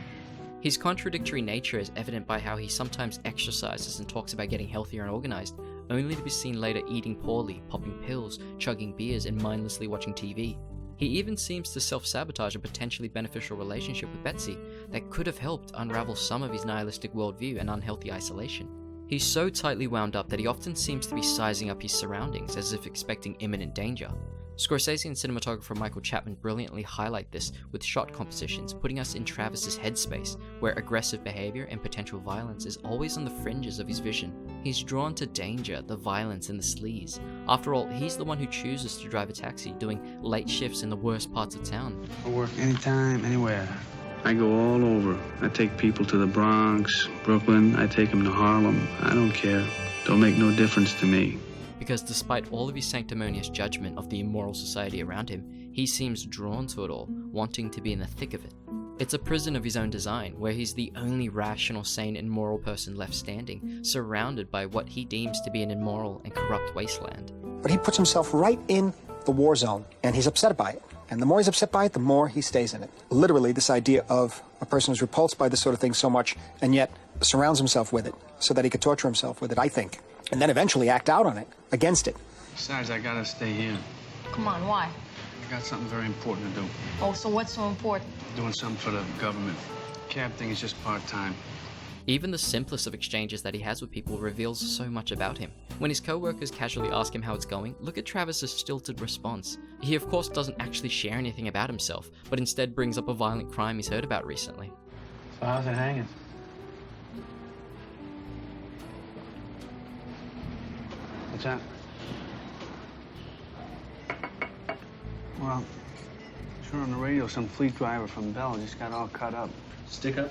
His contradictory nature is evident by how he sometimes exercises and talks about getting healthier and organized, only to be seen later eating poorly, popping pills, chugging beers, and mindlessly watching TV. He even seems to self-sabotage a potentially beneficial relationship with Betsy that could have helped unravel some of his nihilistic worldview and unhealthy isolation. He's so tightly wound up that he often seems to be sizing up his surroundings as if expecting imminent danger. Scorsese and cinematographer Michael Chapman brilliantly highlight this with shot compositions, putting us in Travis's headspace, where aggressive behavior and potential violence is always on the fringes of his vision. He's drawn to danger, the violence, and the sleaze. After all, he's the one who chooses to drive a taxi, doing late shifts in the worst parts of town. I work anytime, anywhere. I go all over. I take people to the Bronx, Brooklyn. I take them to Harlem. I don't care. Don't make no difference to me. Because despite all of his sanctimonious judgment of the immoral society around him, he seems drawn to it all, wanting to be in the thick of it. It's a prison of his own design, where he's the only rational, sane, and moral person left standing, surrounded by what he deems to be an immoral and corrupt wasteland. But he puts himself right in the war zone, and he's upset by it. And the more he's upset by it, the more he stays in it. Literally, this idea of a person who's repulsed by this sort of thing so much, and yet surrounds himself with it, so that he could torture himself with it, I think. And then eventually act out on it, against it. Besides, I gotta stay here. Come on, why? I got something very important to do. Oh, so what's so important? Doing something for the government. Cab thing is just part-time. Even the simplest of exchanges that he has with people reveals so much about him. When his co-workers casually ask him how it's going, look at Travis's stilted response. He of course doesn't actually share anything about himself, but instead brings up a violent crime he's heard about recently. So how's it hanging? What's that? Well, sure on the radio, some fleet driver from Bell just got all cut up. Stick up?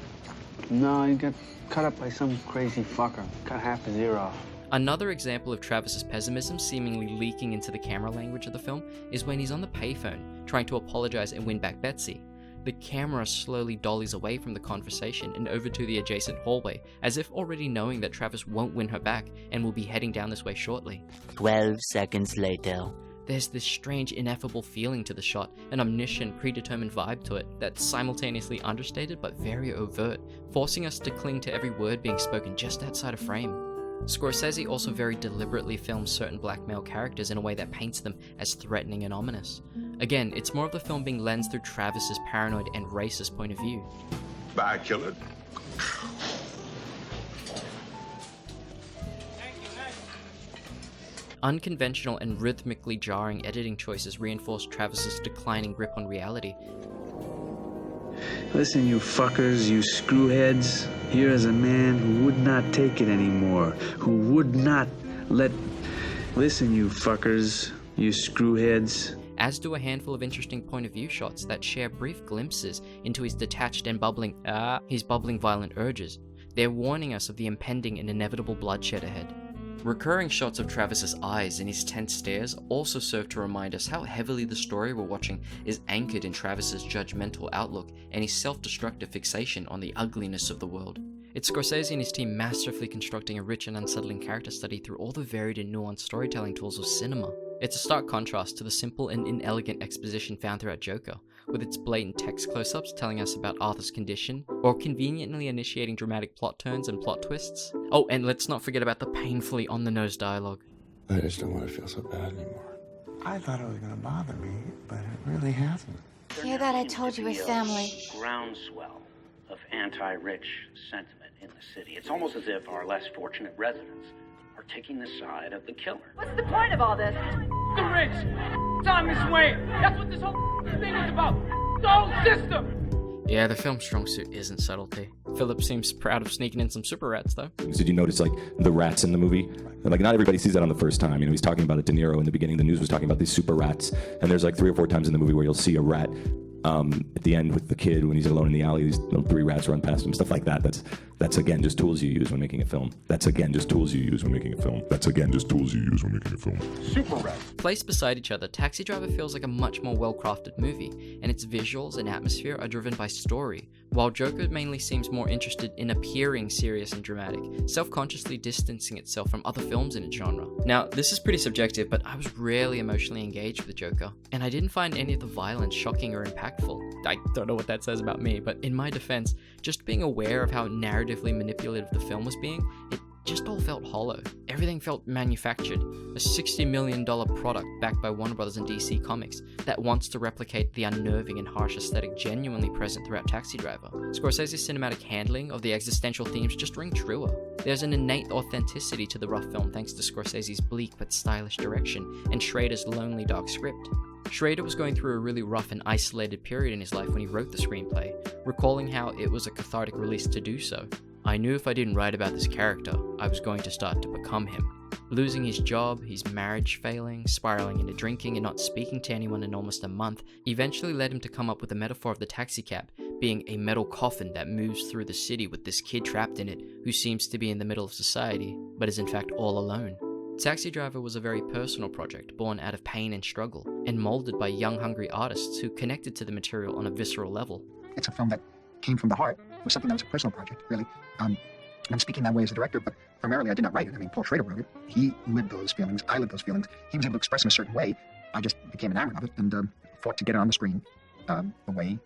No, he got cut up by some crazy fucker. Cut half his ear off. Another example of Travis's pessimism seemingly leaking into the camera language of the film is when he's on the payphone, trying to apologize and win back Betsy. The camera slowly dollies away from the conversation and over to the adjacent hallway, as if already knowing that Travis won't win her back and will be heading down this way shortly. 12 seconds later. There's this strange, ineffable feeling to the shot, an omniscient, predetermined vibe to it that's simultaneously understated but very overt, forcing us to cling to every word being spoken just outside of frame. Scorsese also very deliberately films certain black male characters in a way that paints them as threatening and ominous. Again, it's more of the film being lensed through Travis's paranoid and racist point of view. Bye, killer. Unconventional and rhythmically jarring editing choices reinforce Travis's declining grip on reality. Listen, you fuckers, you screwheads. Here is a man who would not take it anymore. Who would not let... Listen, you fuckers, you screwheads. As do a handful of interesting point of view shots that share brief glimpses into his detached and bubbling violent urges. They're warning us of the impending and inevitable bloodshed ahead. Recurring shots of Travis's eyes and his tense stares also serve to remind us how heavily the story we're watching is anchored in Travis's judgmental outlook and his self-destructive fixation on the ugliness of the world. It's Scorsese and his team masterfully constructing a rich and unsettling character study through all the varied and nuanced storytelling tools of cinema. It's a stark contrast to the simple and inelegant exposition found throughout Joker, with its blatant text close-ups telling us about Arthur's condition, or conveniently initiating dramatic plot turns and plot twists. Oh, and let's not forget about the painfully on-the-nose dialogue. I just don't want to feel so bad anymore. I thought it was going to bother me, but it really hasn't. Hear that? I told you with family. Groundswell of anti-rich sentiment in the city. It's almost as if our less fortunate residents are taking the side of the killer. What's the point of all this? The rich! Thomas Wayne! That's what this whole thing is about! The whole system! Yeah, the film's strong suit isn't subtlety. Philip seems proud of sneaking in some super rats, though. Did you notice, like, the rats in the movie? Like, not everybody sees that on the first time. You know, he's talking about it, De Niro in the beginning. The news was talking about these super rats. And there's like 3 or 4 times in the movie where you'll see a rat at the end with the kid when he's alone in the alley. These 3 rats run past him, stuff like that. That's That's again just tools you use when making a film. That's again just tools you use when making a film. That's again just tools you use when making a film. Super rap. Placed beside each other, Taxi Driver feels like a much more well-crafted movie, and its visuals and atmosphere are driven by story, while Joker mainly seems more interested in appearing serious and dramatic, self-consciously distancing itself from other films in its genre. Now, this is pretty subjective, but I was rarely emotionally engaged with Joker, and I didn't find any of the violence shocking or impactful. I don't know what that says about me, but in my defense, just being aware of how narratively manipulative the film was being, it just all felt hollow. Everything felt manufactured. A $60 million product backed by Warner Bros. And DC Comics that wants to replicate the unnerving and harsh aesthetic genuinely present throughout Taxi Driver. Scorsese's cinematic handling of the existential themes just ring truer. There's an innate authenticity to the rough film thanks to Scorsese's bleak but stylish direction and Schrader's lonely dark script. Schrader was going through a really rough and isolated period in his life when he wrote the screenplay, recalling how it was a cathartic release to do so. I knew if I didn't write about this character, I was going to start to become him. Losing his job, his marriage failing, spiraling into drinking and not speaking to anyone in almost a month eventually led him to come up with the metaphor of the taxicab being a metal coffin that moves through the city with this kid trapped in it who seems to be in the middle of society, but is in fact all alone. Taxi Driver was a very personal project born out of pain and struggle, and molded by young hungry artists who connected to the material on a visceral level. It's a film that came from the heart. It was something that was a personal project, really. I'm speaking that way as a director, but primarily I did not write it. I mean, Paul Schrader wrote it. He lived those feelings. I lived those feelings. He was able to express them a certain way. I just became enamored of it and fought to get it on the screen the way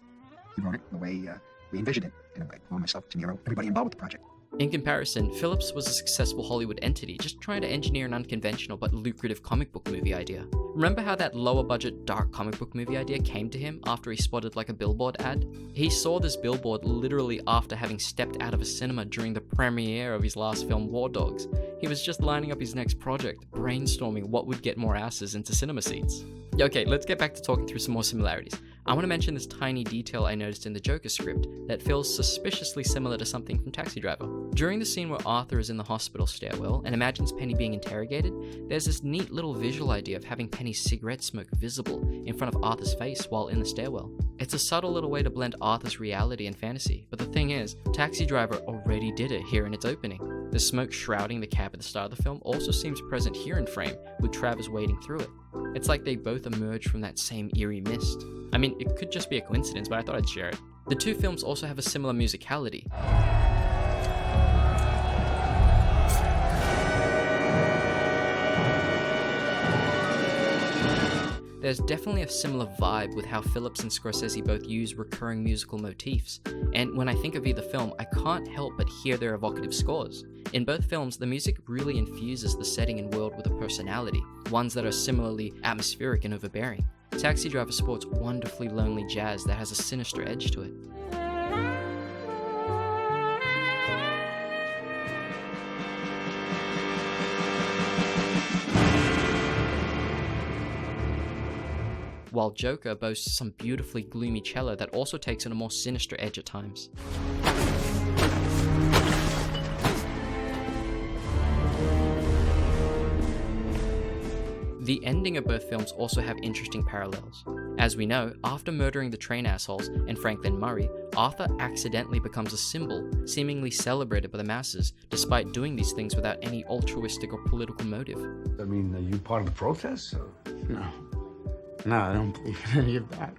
he wrote it, the way we envisioned it. And I call myself, De Niro, everybody involved with the project. In comparison, Phillips was a successful Hollywood entity just trying to engineer an unconventional but lucrative comic book movie idea. Remember how that lower budget dark comic book movie idea came to him after he spotted like a billboard ad? He saw this billboard literally after having stepped out of a cinema during the premiere of his last film, War Dogs. He was just lining up his next project, brainstorming what would get more asses into cinema seats. Okay, let's get back to talking through some more similarities. I want to mention this tiny detail I noticed in the Joker script that feels suspiciously similar to something from Taxi Driver. During the scene where Arthur is in the hospital stairwell and imagines Penny being interrogated, there's this neat little visual idea of having Penny's cigarette smoke visible in front of Arthur's face while in the stairwell. It's a subtle little way to blend Arthur's reality and fantasy, but the thing is, Taxi Driver already did it here in its opening. The smoke shrouding the cab at the start of the film also seems present here in frame, with Travers wading through it. It's like they both emerged from that same eerie mist. I mean, it could just be a coincidence, but I thought I'd share it. The two films also have a similar musicality. There's definitely a similar vibe with how Phillips and Scorsese both use recurring musical motifs, and when I think of either film, I can't help but hear their evocative scores. In both films, the music really infuses the setting and world with a personality, ones that are similarly atmospheric and overbearing. Taxi Driver sports wonderfully lonely jazz that has a sinister edge to it. While Joker boasts some beautifully gloomy cello that also takes on a more sinister edge at times. The ending of both films also have interesting parallels. As we know, after murdering the train assholes and Franklin Murray, Arthur accidentally becomes a symbol, seemingly celebrated by the masses, despite doing these things without any altruistic or political motive. I mean, are you part of the protest? No, I don't believe in any of that.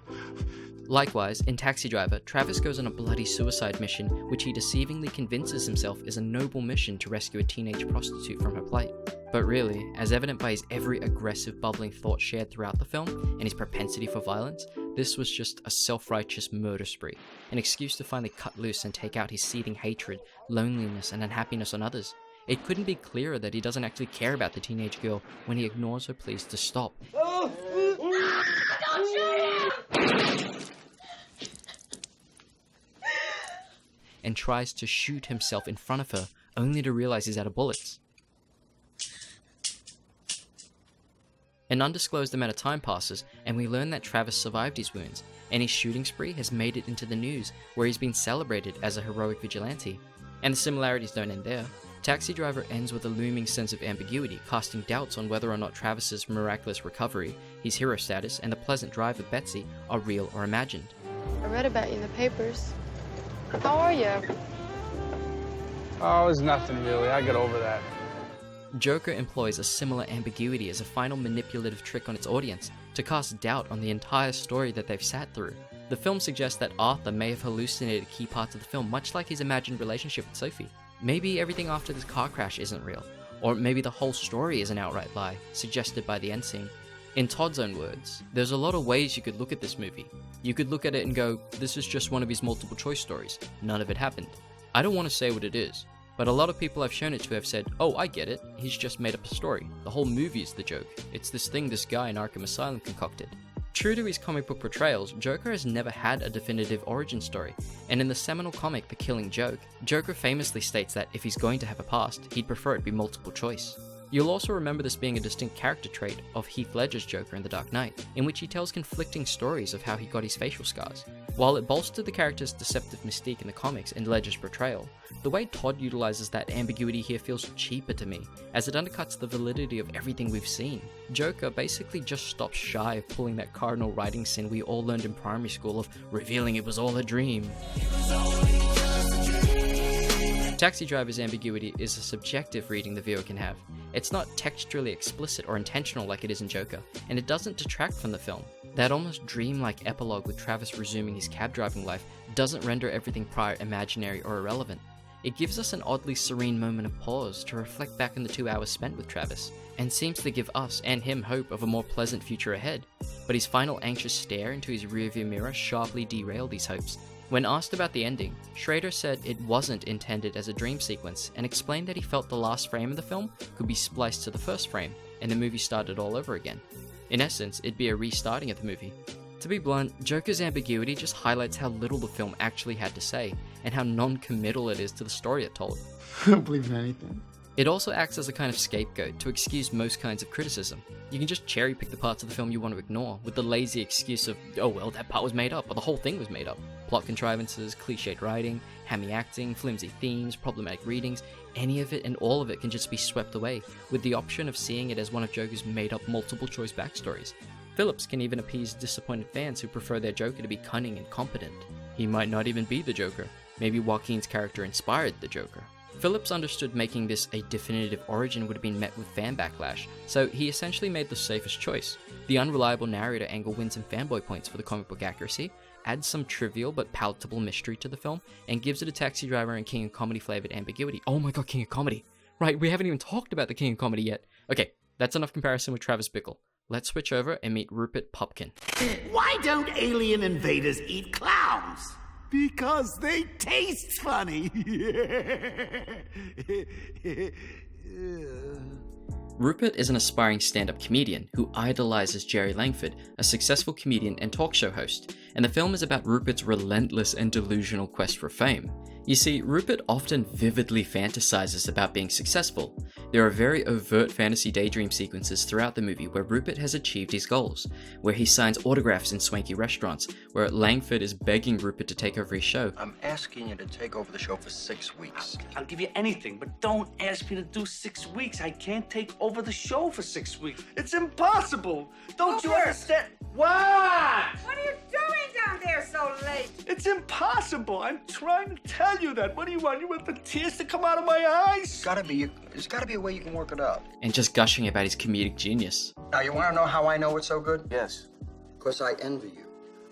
Likewise, in Taxi Driver, Travis goes on a bloody suicide mission, which he deceivingly convinces himself is a noble mission to rescue a teenage prostitute from her plight. But really, as evident by his every aggressive, bubbling thought shared throughout the film, and his propensity for violence, this was just a self-righteous murder spree, an excuse to finally cut loose and take out his seething hatred, loneliness, and unhappiness on others. It couldn't be clearer that he doesn't actually care about the teenage girl when he ignores her pleas to stop. Don't shoot him! And tries to shoot himself in front of her, only to realize he's out of bullets. An undisclosed amount of time passes, and we learn that Travis survived his wounds, and his shooting spree has made it into the news, where he's been celebrated as a heroic vigilante. And the similarities don't end there. Taxi Driver ends with a looming sense of ambiguity, casting doubts on whether or not Travis's miraculous recovery, his hero status, and the pleasant drive of Betsy are real or imagined. I read about you in the papers. How are you? Oh, it's nothing really. I get over that. Joker employs a similar ambiguity as a final manipulative trick on its audience to cast doubt on the entire story that they've sat through. The film suggests that Arthur may have hallucinated key parts of the film, much like his imagined relationship with Sophie. Maybe everything after this car crash isn't real, or maybe the whole story is an outright lie, suggested by the end scene. In Todd's own words, there's a lot of ways you could look at this movie. You could look at it and go, this is just one of his multiple choice stories. None of it happened. I don't want to say what it is, but a lot of people I've shown it to have said, oh, I get it, he's just made up a story. The whole movie is the joke. It's this thing this guy in Arkham Asylum concocted. True to his comic book portrayals, Joker has never had a definitive origin story, and in the seminal comic The Killing Joke, Joker famously states that if he's going to have a past, he'd prefer it be multiple choice. You'll also remember this being a distinct character trait of Heath Ledger's Joker in The Dark Knight, in which he tells conflicting stories of how he got his facial scars. While it bolstered the character's deceptive mystique in the comics and Ledger's portrayal, the way Todd utilizes that ambiguity here feels cheaper to me, as it undercuts the validity of everything we've seen. Joker basically just stops shy of pulling that cardinal writing sin we all learned in primary school of revealing it was all a dream. Taxi Driver's ambiguity is a subjective reading the viewer can have. It's not texturally explicit or intentional like it is in Joker, and it doesn't detract from the film. That almost dreamlike epilogue with Travis resuming his cab driving life doesn't render everything prior imaginary or irrelevant. It gives us an oddly serene moment of pause to reflect back on the 2 hours spent with Travis, and seems to give us and him hope of a more pleasant future ahead. But his final anxious stare into his rearview mirror sharply derailed these hopes. When asked about the ending, Schrader said it wasn't intended as a dream sequence and explained that he felt the last frame of the film could be spliced to the first frame and the movie started all over again. In essence, it'd be a restarting of the movie. To be blunt, Joker's ambiguity just highlights how little the film actually had to say and how non-committal it is to the story it told. I don't believe in anything. It also acts as a kind of scapegoat to excuse most kinds of criticism. You can just cherry pick the parts of the film you want to ignore, with the lazy excuse of, oh well, that part was made up, or the whole thing was made up. Plot contrivances, cliched writing, hammy acting, flimsy themes, problematic readings, any of it and all of it can just be swept away, with the option of seeing it as one of Joker's made up multiple choice backstories. Phillips can even appease disappointed fans who prefer their Joker to be cunning and competent. He might not even be the Joker. Maybe Joaquin's character inspired the Joker. Phillips understood making this a definitive origin would have been met with fan backlash, so he essentially made the safest choice. The unreliable narrator angle wins him fanboy points for the comic book accuracy, adds some trivial but palatable mystery to the film, and gives it a Taxi Driver and King of Comedy flavored ambiguity. Oh my god, King of Comedy! Right, we haven't even talked about the King of Comedy yet. Okay, that's enough comparison with Travis Bickle. Let's switch over and meet Rupert Pupkin. Why don't alien invaders eat clowns? Because they taste funny. Rupert is an aspiring stand-up comedian who idolizes Jerry Langford, a successful comedian and talk show host, and the film is about Rupert's relentless and delusional quest for fame. You see, Rupert often vividly fantasizes about being successful. There are very overt fantasy daydream sequences throughout the movie where Rupert has achieved his goals, where he signs autographs in swanky restaurants, where Langford is begging Rupert to take over his show. I'm asking you to take over the show for 6 weeks. I'll give you anything, but don't ask me to do 6 weeks. I can't take over the show for 6 weeks. It's impossible. Don't you understand? What? What are you doing down there so late? It's impossible. I'm trying to tell you that. What do you want? You want the tears to come out of my eyes? There's gotta be a way you can work it out. And just gushing about his comedic genius. Now, you wanna know how I know it's so good? Yes. Because I envy you.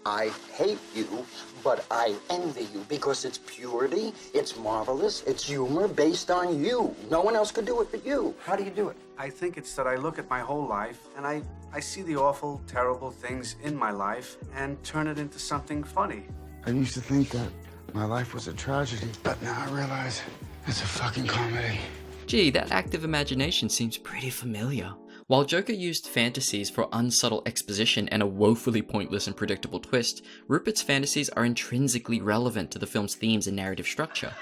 I hate you, but I envy you because it's purity, it's marvelous, it's humor based on you. No one else could do it but you. How do you do it? I think it's that I look at my whole life and I see the awful, terrible things in my life and turn it into something funny. I used to think that my life was a tragedy, but now I realize it's a fucking comedy. Gee, that active imagination seems pretty familiar. While Joker used fantasies for unsubtle exposition and a woefully pointless and predictable twist, Rupert's fantasies are intrinsically relevant to the film's themes and narrative structure.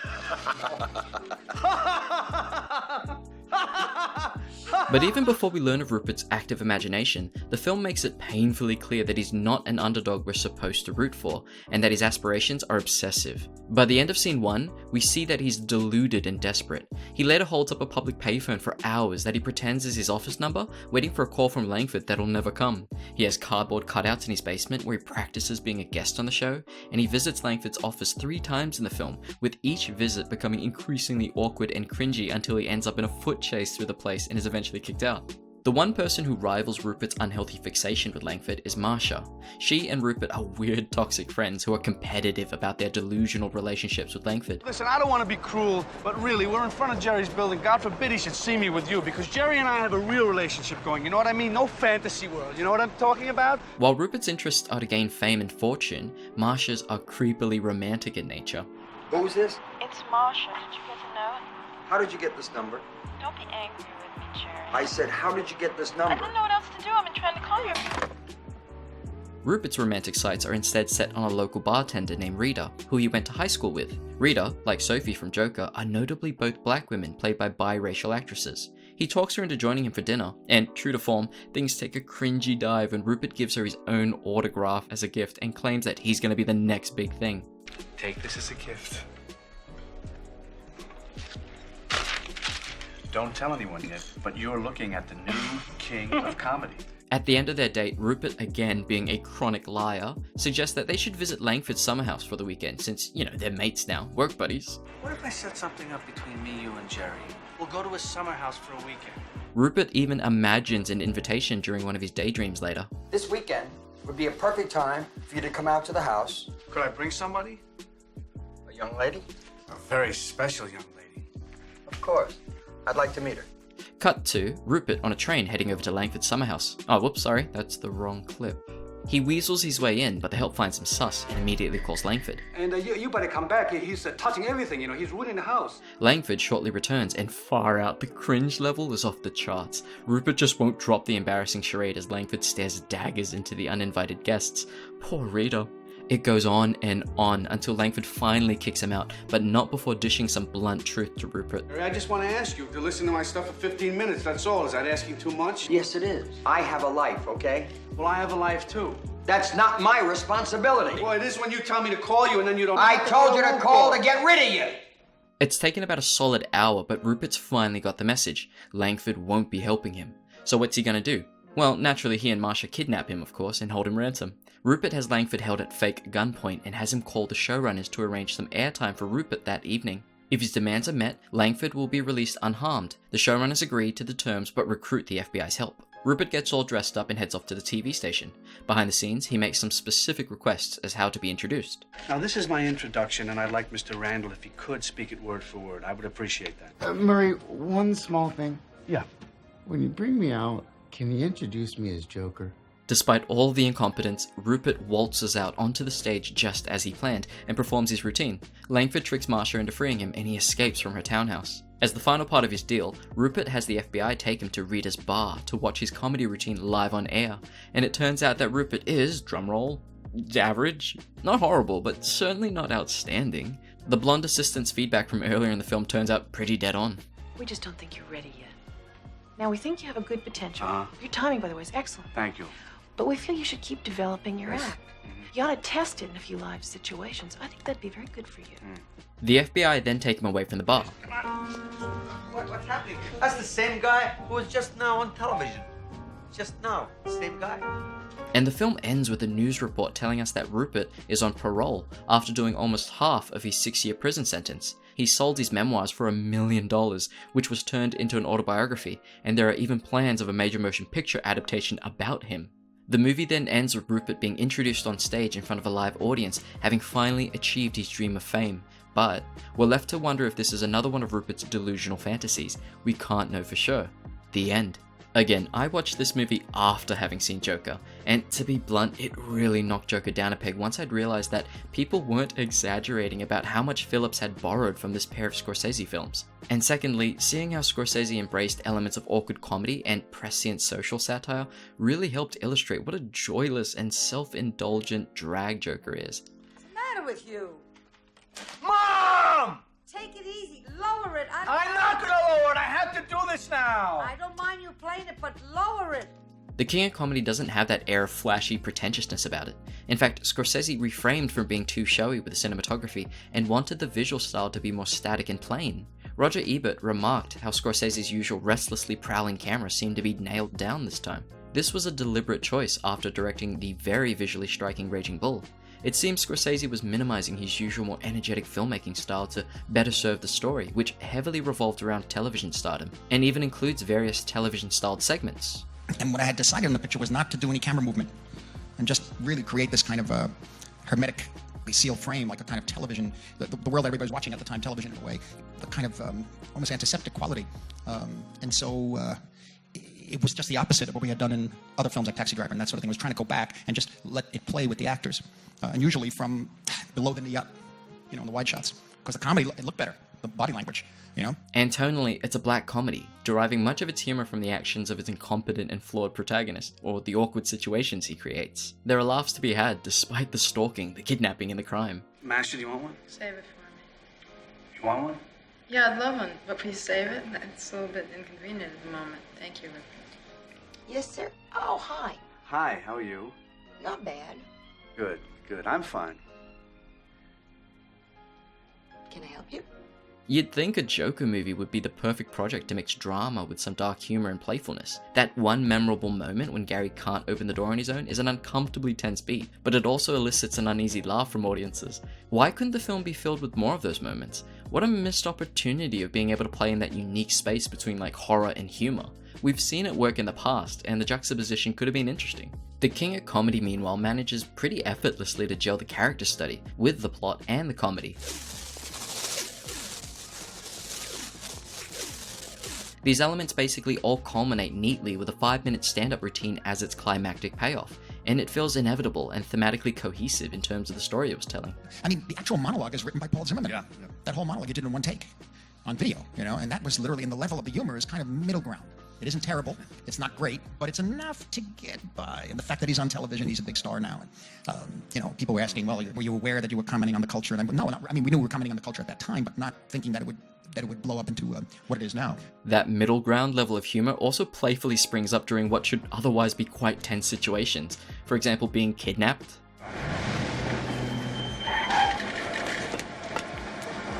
But even before we learn of Rupert's active imagination, the film makes it painfully clear that he's not an underdog we're supposed to root for, and that his aspirations are obsessive. By the end of scene 1, we see that he's deluded and desperate. He later holds up a public payphone for hours that he pretends is his office number, waiting for a call from Langford that'll never come. He has cardboard cutouts in his basement where he practices being a guest on the show, and he visits Langford's office 3 times in the film, with each visit becoming increasingly awkward and cringy until he ends up in a foot chase through the place and is eventually kicked out. The one person who rivals Rupert's unhealthy fixation with Langford is Marcia. She and Rupert are weird, toxic friends who are competitive about their delusional relationships with Langford. Listen, I don't want to be cruel, but really, we're in front of Jerry's building. God forbid he should see me with you, because Jerry and I have a real relationship going. You know what I mean? No fantasy world. You know what I'm talking about? While Rupert's interests are to gain fame and fortune, Marcia's are creepily romantic in nature. Who's this? It's Marcia. Did you get to know it? How did you get this number? Don't be angry with me, Jerry. I said, how did you get this number? I didn't know what else to do. I've been trying to call you. Rupert's romantic sights are instead set on a local bartender named Rita, who he went to high school with. Rita, like Sophie from Joker, are notably both black women played by biracial actresses. He talks her into joining him for dinner, and true to form, things take a cringy dive when Rupert gives her his own autograph as a gift and claims that he's going to be the next big thing. Take this as a gift. Don't tell anyone yet, but you're looking at the new king of comedy. At the end of their date, Rupert, again being a chronic liar, suggests that they should visit Langford's summer house for the weekend since, you know, they're mates now, work buddies. What if I set something up between me, you, and Jerry? We'll go to a summer house for a weekend. Rupert even imagines an invitation during one of his daydreams later. This weekend would be a perfect time for you to come out to the house. Could I bring somebody? A young lady? A very special young lady. Of course. I'd like to meet her. Cut to Rupert on a train heading over to Langford's summer house. Oh, whoops, sorry, that's the wrong clip. He weasels his way in, but the help finds him sus and immediately calls Langford. And you better come back. He's touching everything, you know. He's ruining the house. Langford shortly returns, and far out, the cringe level is off the charts. Rupert just won't drop the embarrassing charade as Langford stares daggers into the uninvited guests. Poor Rita. It goes on and on until Langford finally kicks him out, but not before dishing some blunt truth to Rupert. I just want to ask you to listen to my stuff for 15 minutes, that's all. Is that asking too much? Yes, it is. I have a life, okay? Well, I have a life, too. That's not my responsibility. Well, it is when you tell me to call you and then you don't... I told you to call to get rid of you! It's taken about a solid hour, but Rupert's finally got the message. Langford won't be helping him. So what's he gonna do? Well, naturally he and Marcia kidnap him, of course, and hold him ransom. Rupert has Langford held at fake gunpoint and has him call the showrunners to arrange some airtime for Rupert that evening. If his demands are met, Langford will be released unharmed. The showrunners agree to the terms but recruit the FBI's help. Rupert gets all dressed up and heads off to the TV station. Behind the scenes, he makes some specific requests as how to be introduced. Now, this is my introduction, and I'd like Mr. Randall, if he could, speak it word for word. I would appreciate that. Murray, one small thing. Yeah. When you bring me out, can you introduce me as Joker? Despite all the incompetence, Rupert waltzes out onto the stage just as he planned and performs his routine. Langford tricks Marcia into freeing him and he escapes from her townhouse. As the final part of his deal, Rupert has the FBI take him to Rita's bar to watch his comedy routine live on air, and it turns out that Rupert is, drumroll, average. Not horrible, but certainly not outstanding. The blonde assistant's feedback from earlier in the film turns out pretty dead on. We just don't think you're ready yet. Now, we think you have a good potential. Uh-huh. Your timing, by the way, is excellent. Thank you. But we feel you should keep developing your act. You ought to test it in a few live situations. I think that'd be very good for you. The FBI then take him away from the bar. What's happening? That's the same guy who was just now on television. Just now. Same guy. And the film ends with a news report telling us that Rupert is on parole after doing almost half of his 6-year prison sentence. He sold his memoirs for $1 million, which was turned into an autobiography, and there are even plans of a major motion picture adaptation about him. The movie then ends with Rupert being introduced on stage in front of a live audience, having finally achieved his dream of fame. But we're left to wonder if this is another one of Rupert's delusional fantasies. We can't know for sure. The end. Again, I watched this movie after having seen Joker, and to be blunt, it really knocked Joker down a peg once I'd realized that people weren't exaggerating about how much Phillips had borrowed from this pair of Scorsese films. And secondly, seeing how Scorsese embraced elements of awkward comedy and prescient social satire really helped illustrate what a joyless and self-indulgent drag Joker is. What's the matter with you? Mom! take it easy. Lower it. I'm not gonna lower it. I have to do this now. I don't mind you playing it, but lower it. The King of Comedy doesn't have that air of flashy pretentiousness about it. In fact, Scorsese refrained from being too showy with the cinematography and wanted the visual style to be more static and plain. Roger Ebert remarked how Scorsese's usual restlessly prowling camera seemed to be nailed down this time. This was a deliberate choice after directing the very visually striking Raging Bull. It seems Scorsese was minimizing his usual more energetic filmmaking style to better serve the story, which heavily revolved around television stardom, and even includes various television-styled segments. And what I had decided in the picture was not to do any camera movement, and just really create this kind of hermetically sealed frame, like a kind of television, the world everybody's watching at the time, television in a way, the kind of almost antiseptic quality. And so it was just the opposite of what we had done in other films like Taxi Driver and that sort of thing. It was trying to go back and just let it play with the actors, and usually from below the knee up, in the wide shots, because the comedy, it looked better, the body language, And tonally, it's a black comedy, deriving much of its humor from the actions of its incompetent and flawed protagonist, or the awkward situations he creates. There are laughs to be had despite the stalking, the kidnapping, and the crime. Master, do you want one? Save it for me. You want one? Yeah, I'd love one, but please save it. It's a little bit inconvenient at the moment. Thank you, Rupert. Yes, sir. Oh, hi. Hi, how are you? Not bad. Good, good. I'm fine. Can I help you? You'd think a Joker movie would be the perfect project to mix drama with some dark humor and playfulness. That one memorable moment when Gary can't open the door on his own is an uncomfortably tense beat, but it also elicits an uneasy laugh from audiences. Why couldn't the film be filled with more of those moments? What a missed opportunity of being able to play in that unique space between horror and humor. We've seen it work in the past, and the juxtaposition could have been interesting. The King of Comedy, meanwhile, manages pretty effortlessly to gel the character study with the plot and the comedy. These elements basically all culminate neatly with a 5-minute stand-up routine as its climactic payoff, and it feels inevitable and thematically cohesive in terms of the story it was telling. I mean, the actual monologue is written by Paul Zimmerman. Yeah. That whole monologue he did in one take on video, and that was literally, and the level of the humor is kind of middle ground. It isn't terrible, it's not great, but it's enough to get by. And the fact that he's on television, he's a big star now. And, people were asking, well, were you aware that you were commenting on the culture? And no, I mean, we knew we were commenting on the culture at that time, but not thinking that it would blow up into what it is now. That middle ground level of humor also playfully springs up during what should otherwise be quite tense situations. For example, being kidnapped.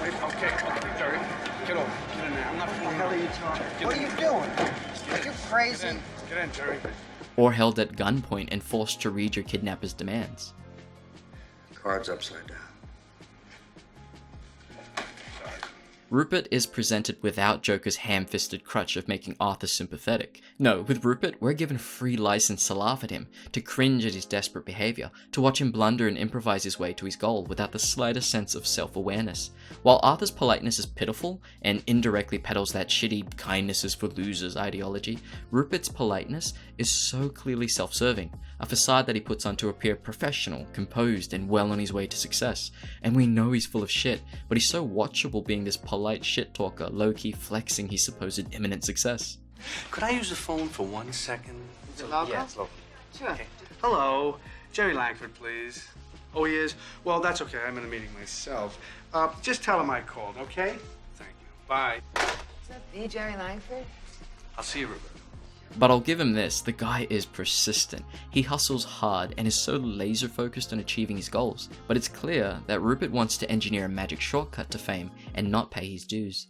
Okay, Jerry. Get over. Get in there. I'm not fooling. What the hell are you talking? What are you doing? Are you crazy? Get in, Jerry. Or held at gunpoint and forced to read your kidnapper's demands. Cards upside down. Rupert is presented without Joker's ham-fisted crutch of making Arthur sympathetic. No, with Rupert, we're given free license to laugh at him, to cringe at his desperate behavior, to watch him blunder and improvise his way to his goal without the slightest sense of self-awareness. While Arthur's politeness is pitiful, and indirectly peddles that shitty kindness is for losers ideology, Rupert's politeness is so clearly self-serving, a facade that he puts on to appear professional, composed, and well on his way to success. And we know he's full of shit, but he's so watchable being this polite shit talker, low-key flexing his supposed imminent success. Could I use the phone for 1 second? Is it local? Yeah, it's local. Sure. Okay. Hello. Jerry Langford, please. Oh, he is? Well, that's okay. I'm in a meeting myself. Just tell him I called, okay? Thank you. Bye. Is that the Jerry Langford? I'll see you, Rupert. But I'll give him this, the guy is persistent. He hustles hard and is so laser focused on achieving his goals. But it's clear that Rupert wants to engineer a magic shortcut to fame and not pay his dues.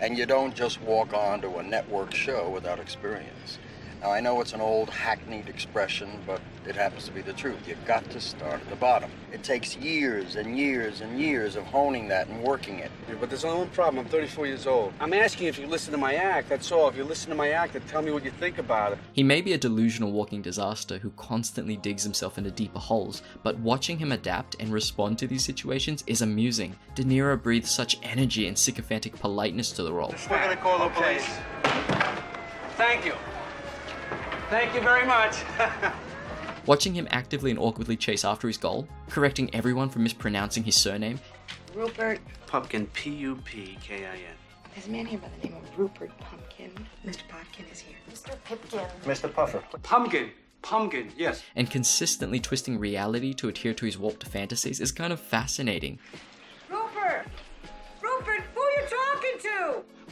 And you don't just walk onto a network show without experience. Now, I know it's an old hackneyed expression, but it happens to be the truth. You've got to start at the bottom. It takes years and years and years of honing that and working it. Yeah, but there's only one problem. I'm 34 years old. I'm asking if you listen to my act, that's all. If you listen to my act, then tell me what you think about it. He may be a delusional walking disaster who constantly digs himself into deeper holes, but watching him adapt and respond to these situations is amusing. De Niro breathes such energy and sycophantic politeness to the role. We're gonna call the police. Thank you. Thank you very much. Watching him actively and awkwardly chase after his goal, correcting everyone for mispronouncing his surname. Rupert. Pumpkin, P-U-P-K-I-N. There's a man here by the name of Rupert Pumpkin. Mr. Podkin is here. Mr. Pipkin. Mr. Puffer. Pumpkin, yes. And consistently twisting reality to adhere to his warped fantasies is kind of fascinating. Rupert! Rupert, boy!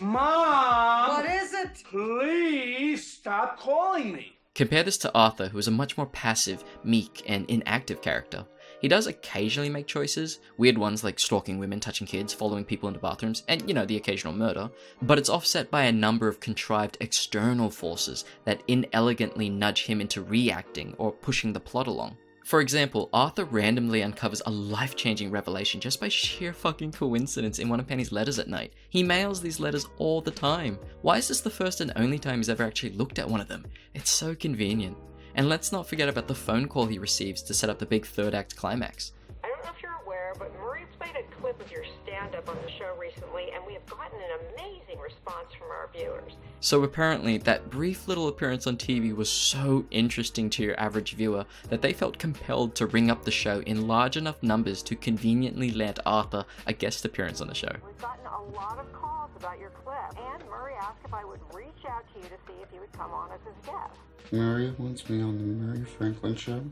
Mom! What is it? Please stop calling me. Compare this to Arthur, who is a much more passive, meek, and inactive character. He does occasionally make choices, weird ones like stalking women, touching kids, following people into bathrooms, and, the occasional murder, but it's offset by a number of contrived external forces that inelegantly nudge him into reacting or pushing the plot along. For example, Arthur randomly uncovers a life-changing revelation just by sheer fucking coincidence in one of Penny's letters at night. He mails these letters all the time. Why is this the first and only time he's ever actually looked at one of them? It's so convenient. And let's not forget about the phone call he receives to set up the big third act climax. I don't know if you're aware, but Murray played a clip of your stand-up on the show recently, and we have gotten an amazing response from our viewers. So apparently, that brief little appearance on TV was so interesting to your average viewer that they felt compelled to ring up the show in large enough numbers to conveniently land Arthur a guest appearance on the show. We've gotten a lot of calls about your clip, and Murray asked if I would reach out to you to see if you would come on as his guest. Murray wants me on the Murray Franklin show?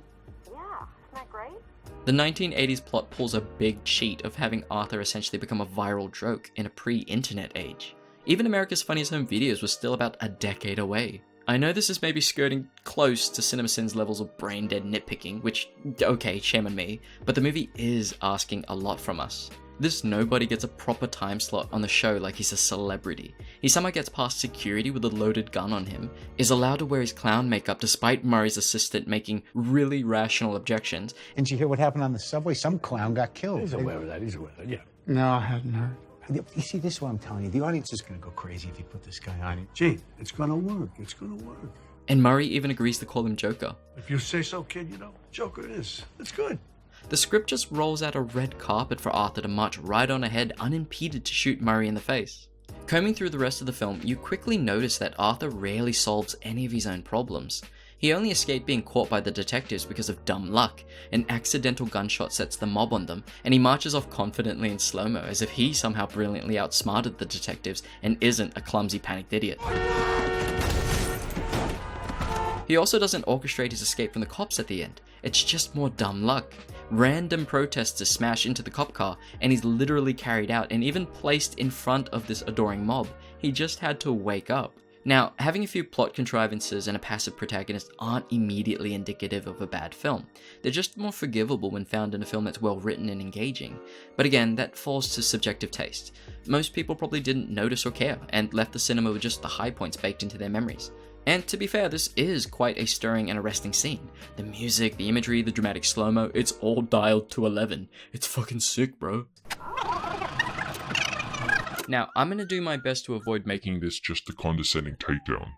Yeah, isn't that great? The 1980s plot pulls a big cheat of having Arthur essentially become a viral joke in a pre-internet age. Even America's Funniest Home Videos was still about a decade away. I know this is maybe skirting close to CinemaSins levels of brain-dead nitpicking, which, okay, shame on me, but the movie is asking a lot from us. This nobody gets a proper time slot on the show like he's a celebrity. He somehow gets past security with a loaded gun on him, is allowed to wear his clown makeup despite Murray's assistant making really rational objections. Didn't you hear what happened on the subway? Some clown got killed. He's aware of that, yeah. No, I hadn't heard. You see, this is what I'm telling you. The audience is going to go crazy if you put this guy on it. Gee, it's gonna work. It's gonna work. And Murray even agrees to call him Joker. If you say so, kid, Joker it is. It's good. The script just rolls out a red carpet for Arthur to march right on ahead unimpeded to shoot Murray in the face. Combing through the rest of the film, you quickly notice that Arthur rarely solves any of his own problems. He only escaped being caught by the detectives because of dumb luck. An accidental gunshot sets the mob on them, and he marches off confidently in slow-mo as if he somehow brilliantly outsmarted the detectives and isn't a clumsy panicked idiot. He also doesn't orchestrate his escape from the cops at the end. It's just more dumb luck. Random protesters smash into the cop car, and he's literally carried out and even placed in front of this adoring mob. He just had to wake up. Now, having a few plot contrivances and a passive protagonist aren't immediately indicative of a bad film. They're just more forgivable when found in a film that's well written and engaging. But again, that falls to subjective taste. Most people probably didn't notice or care, and left the cinema with just the high points baked into their memories. And to be fair, this is quite a stirring and arresting scene. The music, the imagery, the dramatic slow-mo, it's all dialed to 11. It's fucking sick, bro. Now, I'm gonna do my best to avoid making this just a condescending takedown.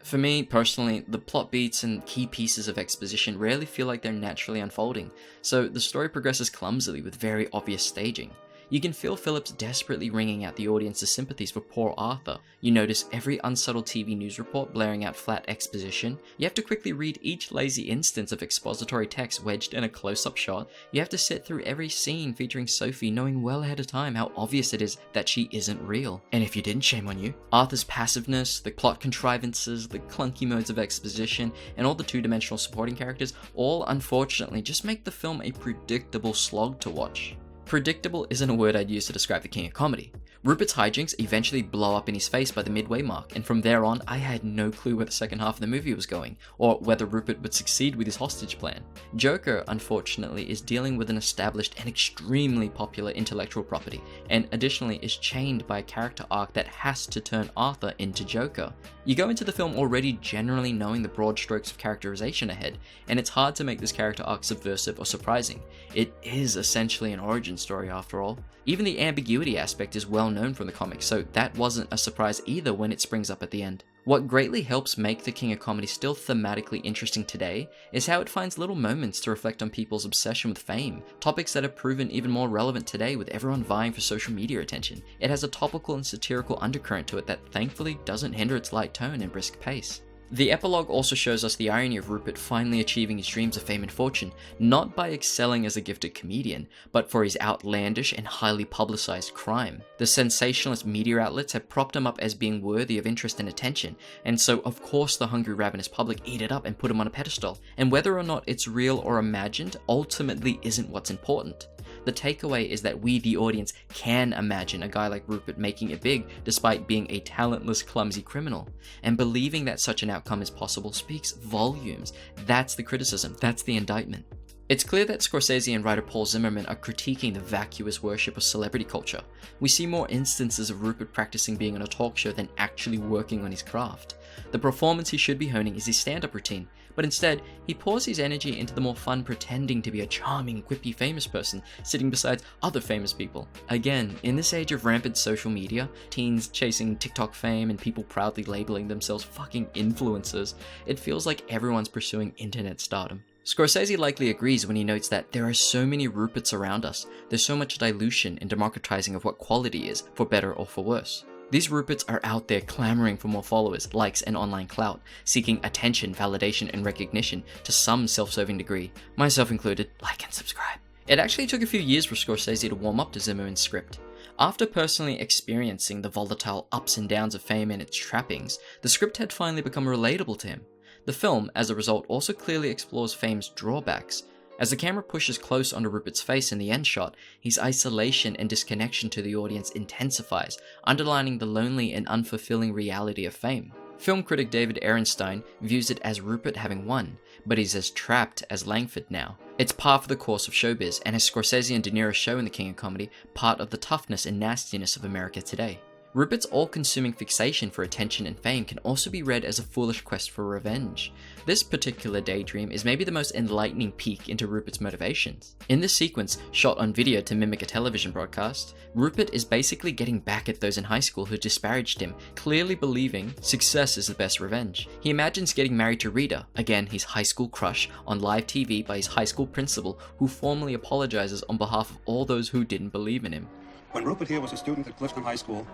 For me, personally, the plot beats and key pieces of exposition rarely feel like they're naturally unfolding, so the story progresses clumsily with very obvious staging. You can feel Phillips desperately wringing out the audience's sympathies for poor Arthur. You notice every unsubtle TV news report blaring out flat exposition. You have to quickly read each lazy instance of expository text wedged in a close-up shot. You have to sit through every scene featuring Sophie knowing well ahead of time how obvious it is that she isn't real. And if you didn't, shame on you. Arthur's passiveness, the plot contrivances, the clunky modes of exposition, and all the two-dimensional supporting characters all unfortunately just make the film a predictable slog to watch. Predictable isn't a word I'd use to describe the king of comedy. Rupert's hijinks eventually blow up in his face by the midway mark, and from there on, I had no clue where the second half of the movie was going, or whether Rupert would succeed with his hostage plan. Joker, unfortunately, is dealing with an established and extremely popular intellectual property, and additionally is chained by a character arc that has to turn Arthur into Joker. You go into the film already generally knowing the broad strokes of characterization ahead, and it's hard to make this character arc subversive or surprising. It is essentially an origin story after all. Even the ambiguity aspect is well known from the comics, so that wasn't a surprise either when it springs up at the end. What greatly helps make the King of Comedy still thematically interesting today is how it finds little moments to reflect on people's obsession with fame, topics that have proven even more relevant today with everyone vying for social media attention. It has a topical and satirical undercurrent to it that thankfully doesn't hinder its light tone and brisk pace. The epilogue also shows us the irony of Rupert finally achieving his dreams of fame and fortune, not by excelling as a gifted comedian, but for his outlandish and highly publicized crime. The sensationalist media outlets have propped him up as being worthy of interest and attention, and so of course the hungry ravenous public eat it up and put him on a pedestal, and whether or not it's real or imagined ultimately isn't what's important. The takeaway is that we, the audience, can imagine a guy like Rupert making it big despite being a talentless, clumsy criminal. And believing that such an outcome is possible speaks volumes. That's the criticism, that's the indictment. It's clear that Scorsese and writer Paul Zimmerman are critiquing the vacuous worship of celebrity culture. We see more instances of Rupert practicing being on a talk show than actually working on his craft. The performance he should be honing is his stand-up routine, but instead, he pours his energy into the more fun pretending to be a charming, quippy famous person sitting beside other famous people. Again, in this age of rampant social media, teens chasing TikTok fame and people proudly labeling themselves fucking influencers, it feels like everyone's pursuing internet stardom. Scorsese likely agrees when he notes that there are so many Ruperts around us, there's so much dilution and democratizing of what quality is, for better or for worse. These Ruperts are out there clamoring for more followers, likes, and online clout, seeking attention, validation, and recognition to some self-serving degree, myself included. Like and subscribe. It actually took a few years for Scorsese to warm up to Zimmerman's script. After personally experiencing the volatile ups and downs of fame and its trappings, the script had finally become relatable to him. The film, as a result, also clearly explores fame's drawbacks. As the camera pushes close onto Rupert's face in the end shot, his isolation and disconnection to the audience intensifies, underlining the lonely and unfulfilling reality of fame. Film critic David Ehrenstein views it as Rupert having won, but he's as trapped as Langford now. It's par for the course of showbiz, and as Scorsese and De Niro show in The King of Comedy, part of the toughness and nastiness of America today. Rupert's all-consuming fixation for attention and fame can also be read as a foolish quest for revenge. This particular daydream is maybe the most enlightening peek into Rupert's motivations. In this sequence, shot on video to mimic a television broadcast, Rupert is basically getting back at those in high school who disparaged him, clearly believing success is the best revenge. He imagines getting married to Rita, again his high school crush, on live TV by his high school principal, who formally apologizes on behalf of all those who didn't believe in him. When Rupert here was a student at Clifton High School,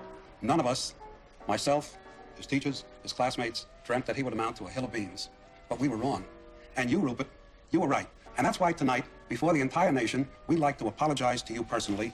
none of us, myself, his teachers, his classmates, dreamt that he would amount to a hill of beans. But we were wrong. And you, Rupert, you were right. And that's why tonight, before the entire nation, we'd like to apologize to you personally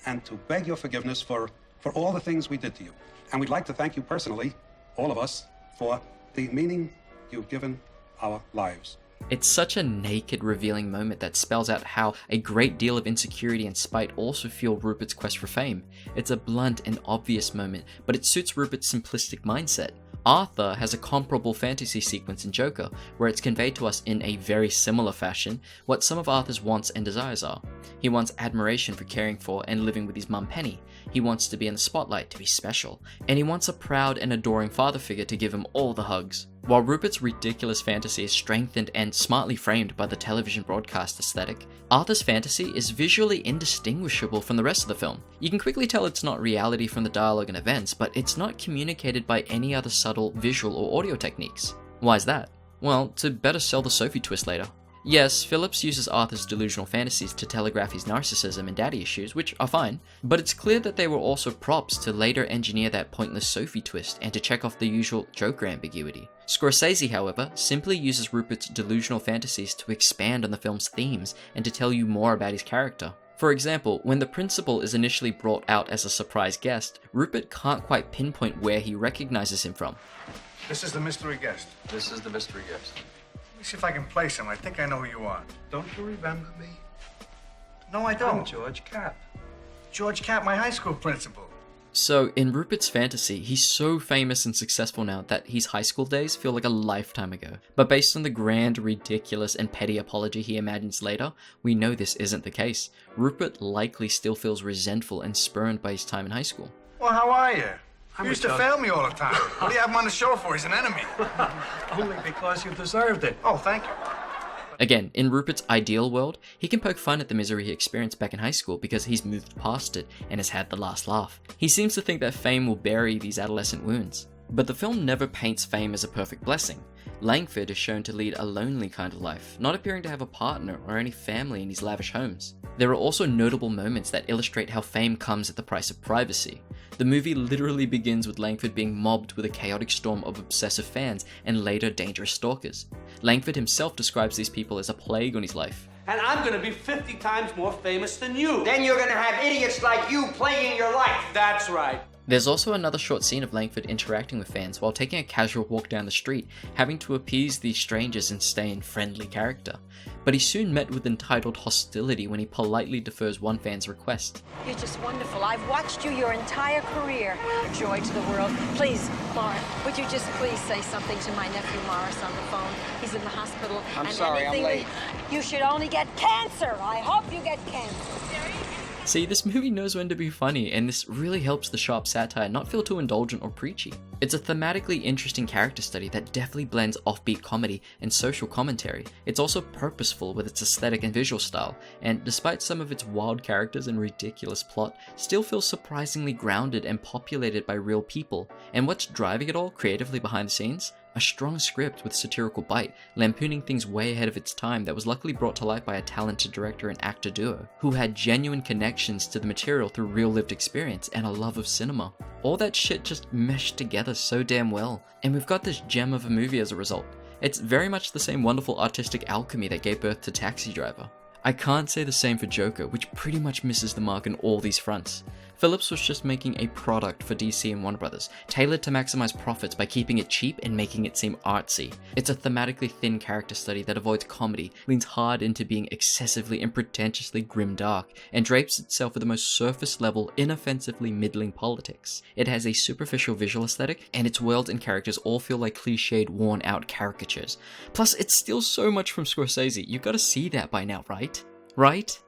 and to beg your forgiveness for all the things we did to you. And we'd like to thank you personally, all of us, for the meaning you've given our lives. It's such a naked, revealing moment that spells out how a great deal of insecurity and spite also fuel Rupert's quest for fame. It's a blunt and obvious moment, but it suits Rupert's simplistic mindset. Arthur has a comparable fantasy sequence in Joker, where it's conveyed to us in a very similar fashion what some of Arthur's wants and desires are. He wants admiration for caring for and living with his mum Penny. He wants to be in the spotlight, to be special, and he wants a proud and adoring father figure to give him all the hugs. While Rupert's ridiculous fantasy is strengthened and smartly framed by the television broadcast aesthetic, Arthur's fantasy is visually indistinguishable from the rest of the film. You can quickly tell it's not reality from the dialogue and events, but it's not communicated by any other subtle visual or audio techniques. Why is that? Well, to better sell the Sophie twist later. Yes, Phillips uses Arthur's delusional fantasies to telegraph his narcissism and daddy issues, which are fine, but it's clear that they were also props to later engineer that pointless Sophie twist and to check off the usual Joker ambiguity. Scorsese, however, simply uses Rupert's delusional fantasies to expand on the film's themes and to tell you more about his character. For example, when the principal is initially brought out as a surprise guest, Rupert can't quite pinpoint where he recognizes him from. This is the mystery guest. This is the mystery guest. Let me see if I can place him. I think I know who you are. Don't you remember me? No, I don't. I'm George Cap. George Cap, my high school principal. So, in Rupert's fantasy, he's so famous and successful now that his high school days feel like a lifetime ago. But based on the grand, ridiculous, and petty apology he imagines later, we know this isn't the case. Rupert likely still feels resentful and spurned by his time in high school. Well, how are you? You used to fail me all the time. What do you have him on the show for? He's an enemy. Only because you deserved it. Oh, thank you. Again, in Rupert's ideal world, he can poke fun at the misery he experienced back in high school because he's moved past it and has had the last laugh. He seems to think that fame will bury these adolescent wounds. But the film never paints fame as a perfect blessing. Langford is shown to lead a lonely kind of life, not appearing to have a partner or any family in his lavish homes. There are also notable moments that illustrate how fame comes at the price of privacy. The movie literally begins with Langford being mobbed with a chaotic storm of obsessive fans and later dangerous stalkers. Langford himself describes these people as a plague on his life. And I'm gonna be 50 times more famous than you. Then you're gonna have idiots like you plaguing your life. That's right. There's also another short scene of Langford interacting with fans while taking a casual walk down the street, having to appease these strangers and stay in friendly character. But he's soon met with entitled hostility when he politely defers one fan's request. You're just wonderful. I've watched you your entire career. A joy to the world. Please, Lauren, would you just please say something to my nephew Morris on the phone? He's in the hospital. I'm sorry, I'm late. You should only get cancer. I hope you get cancer. See, this movie knows when to be funny, and this really helps the sharp satire not feel too indulgent or preachy. It's a thematically interesting character study that definitely blends offbeat comedy and social commentary. It's also purposeful with its aesthetic and visual style, and despite some of its wild characters and ridiculous plot, still feels surprisingly grounded and populated by real people. And what's driving it all creatively behind the scenes? A strong script with satirical bite, lampooning things way ahead of its time that was luckily brought to life by a talented director and actor duo, who had genuine connections to the material through real lived experience and a love of cinema. All that shit just meshed together so damn well, and we've got this gem of a movie as a result. It's very much the same wonderful artistic alchemy that gave birth to Taxi Driver. I can't say the same for Joker, which pretty much misses the mark on all these fronts. Phillips was just making a product for DC and Warner Brothers, tailored to maximize profits by keeping it cheap and making it seem artsy. It's a thematically thin character study that avoids comedy, leans hard into being excessively and pretentiously grimdark, and drapes itself with the most surface-level, inoffensively middling politics. It has a superficial visual aesthetic, and its world and characters all feel like cliched, worn-out caricatures. Plus, it steals so much from Scorsese. You've got to see that by now, right? Right?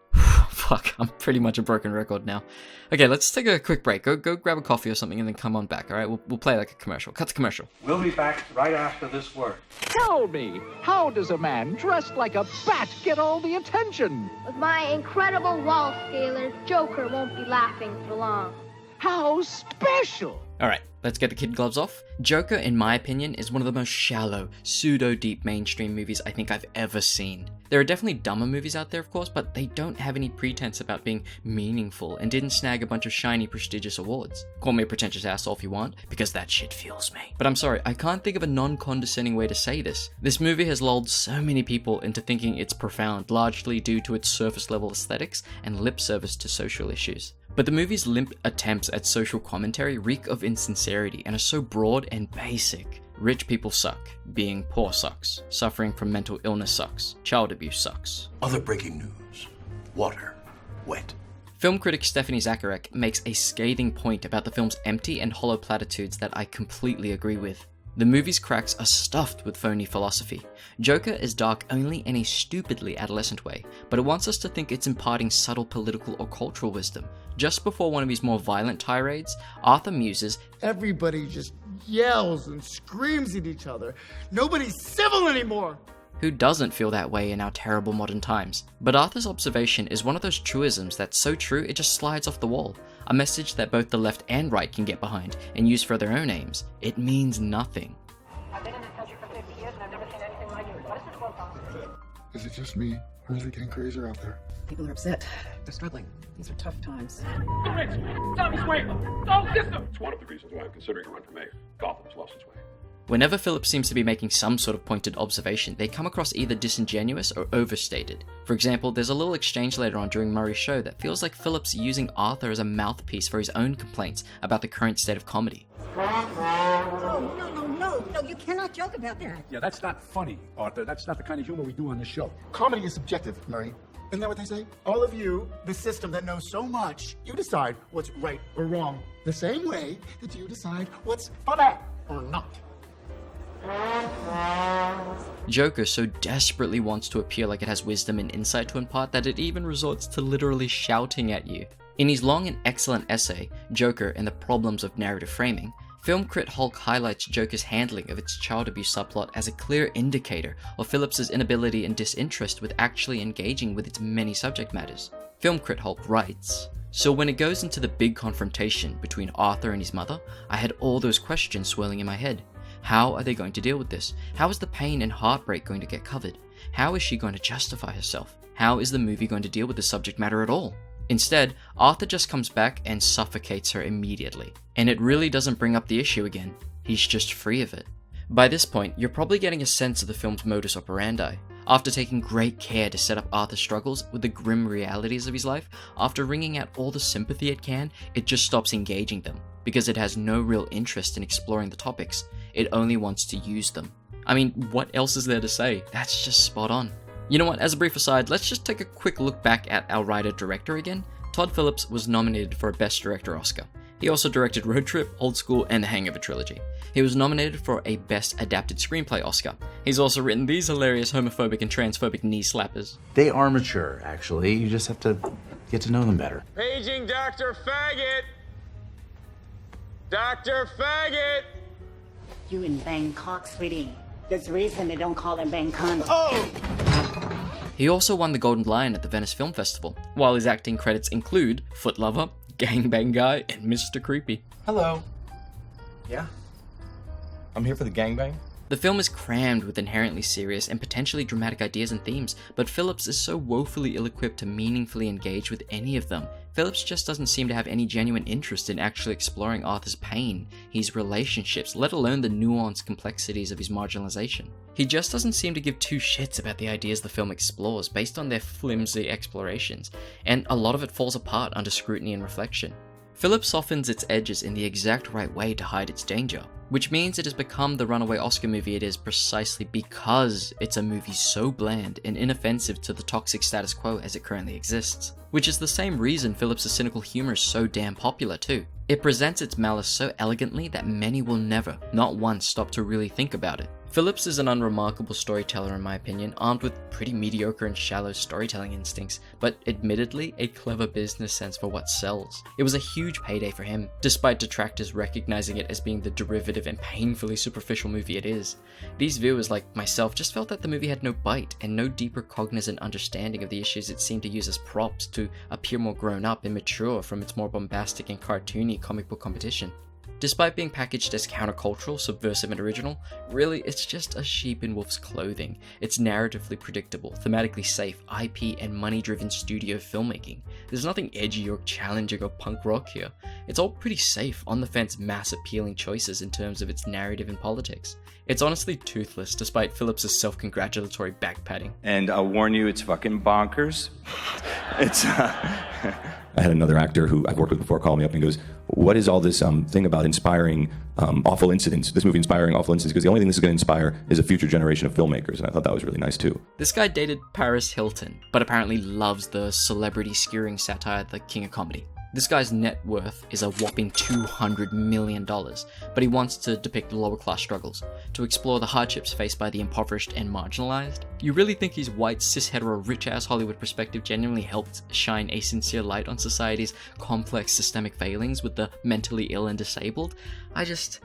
Fuck, I'm pretty much a broken record now. Okay, let's take a quick break. Go grab a coffee or something and then come on back, alright? We'll play like a commercial. Cut the commercial. We'll be back right after this word. Tell me, how does a man dressed like a bat get all the attention? With my incredible wall scaler, Joker won't be laughing for long. How special! Alright, let's get the kid gloves off. Joker, in my opinion, is one of the most shallow, pseudo-deep mainstream movies I think I've ever seen. There are definitely dumber movies out there, of course, but they don't have any pretense about being meaningful and didn't snag a bunch of shiny, prestigious awards. Call me a pretentious asshole if you want, because that shit fuels me. But I'm sorry, I can't think of a non-condescending way to say this. This movie has lulled so many people into thinking it's profound, largely due to its surface-level aesthetics and lip service to social issues. But the movie's limp attempts at social commentary reek of insincerity and are so broad and basic. Rich people suck. Being poor sucks. Suffering from mental illness sucks. Child abuse sucks. Other breaking news. Water. Wet. Film critic Stephanie Zachariah makes a scathing point about the film's empty and hollow platitudes that I completely agree with. The movie's cracks are stuffed with phony philosophy. Joker is dark only in a stupidly adolescent way, but it wants us to think it's imparting subtle political or cultural wisdom. Just before one of his more violent tirades, Arthur muses, "Everybody just yells and screams at each other. Nobody's civil anymore." Who doesn't feel that way in our terrible modern times? But Arthur's observation is one of those truisms that's so true it just slides off the wall. A message that both the left and right can get behind and use for their own aims. It means nothing. I've been in this country for 50 years and I've never seen anything like it. What is this world about? Is it just me, or is it getting crazier out there? People are upset. They're struggling. These are tough times. The rich, Tommy's way. Don't diss them. It's one of the reasons why I'm considering a run for mayor. Gotham's lost its way. Whenever Phillips seems to be making some sort of pointed observation, they come across either disingenuous or overstated. For example, there's a little exchange later on during Murray's show that feels like Phillips using Arthur as a mouthpiece for his own complaints about the current state of comedy. No, you cannot joke about that. Yeah, that's not funny, Arthur. That's not the kind of humor we do on the show. Comedy is subjective, Murray. Isn't that what they say? All of you, the system that knows so much, you decide what's right or wrong. The same way that you decide what's funny or not. Joker so desperately wants to appear like it has wisdom and insight to impart that it even resorts to literally shouting at you. In his long and excellent essay, Joker and the Problems of Narrative Framing, film crit Hulk highlights Joker's handling of its child abuse subplot as a clear indicator of Phillips's inability and disinterest with actually engaging with its many subject matters. Film crit Hulk writes, "So when it goes into the big confrontation between Arthur and his mother, I had all those questions swirling in my head. How are they going to deal with this? How is the pain and heartbreak going to get covered? How is she going to justify herself? How is the movie going to deal with the subject matter at all?" Instead, Arthur just comes back and suffocates her immediately. And it really doesn't bring up the issue again. He's just free of it. By this point, you're probably getting a sense of the film's modus operandi. After taking great care to set up Arthur's struggles with the grim realities of his life, after wringing out all the sympathy it can, it just stops engaging them, because it has no real interest in exploring the topics, it only wants to use them. I mean, what else is there to say? That's just spot on. You know what, as a brief aside, let's just take a quick look back at our writer-director again. Todd Phillips was nominated for a Best Director Oscar. He also directed Road Trip, Old School, and the Hangover trilogy. He was nominated for a Best Adapted Screenplay Oscar. He's also written these hilarious homophobic and transphobic knee slappers. They are mature, actually. You just have to get to know them better. Paging Dr. Faggot! Dr. Faggot! You in Bangkok, sweetie. There's a reason they don't call them Bangkok. Oh! He also won the Golden Lion at the Venice Film Festival, while his acting credits include Foot Lover, Gangbang Guy, and Mr. Creepy. Hello. Yeah? I'm here for the gangbang? The film is crammed with inherently serious and potentially dramatic ideas and themes, but Phillips is so woefully ill-equipped to meaningfully engage with any of them. Phillips just doesn't seem to have any genuine interest in actually exploring Arthur's pain, his relationships, let alone the nuanced complexities of his marginalization. He just doesn't seem to give two shits about the ideas the film explores based on their flimsy explorations, and a lot of it falls apart under scrutiny and reflection. Phillips softens its edges in the exact right way to hide its danger, which means it has become the runaway Oscar movie it is precisely because it's a movie so bland and inoffensive to the toxic status quo as it currently exists. Which is the same reason Phillips' cynical humor is so damn popular too. It presents its malice so elegantly that many will never, not once, stop to really think about it. Phillips is an unremarkable storyteller in my opinion, armed with pretty mediocre and shallow storytelling instincts, but admittedly a clever business sense for what sells. It was a huge payday for him, despite detractors recognizing it as being the derivative and painfully superficial movie it is. These viewers, like myself, just felt that the movie had no bite and no deeper cognizant understanding of the issues it seemed to use as props to appear more grown up and mature from its more bombastic and cartoony comic book competition. Despite being packaged as countercultural, subversive, and original, really it's just a sheep in wolf's clothing. It's narratively predictable, thematically safe, IP and money-driven studio filmmaking. There's nothing edgy or challenging or punk rock here. It's all pretty safe, on-the-fence, mass-appealing choices in terms of its narrative and politics. It's honestly toothless, despite Phillips' self-congratulatory back-patting. And I'll warn you, it's fucking bonkers. It's, I had another actor who I've worked with before call me up and goes, what is all this thing about inspiring awful incidents, this movie inspiring awful incidents, because the only thing this is going to inspire is a future generation of filmmakers, and I thought that was really nice too. This guy dated Paris Hilton, but apparently loves the celebrity-skewering satire The King of Comedy. This guy's net worth is a whopping $200 million, but he wants to depict lower-class struggles, to explore the hardships faced by the impoverished and marginalized. You really think his white, cis-hetero, rich-ass Hollywood perspective genuinely helped shine a sincere light on society's complex systemic failings with the mentally ill and disabled? I just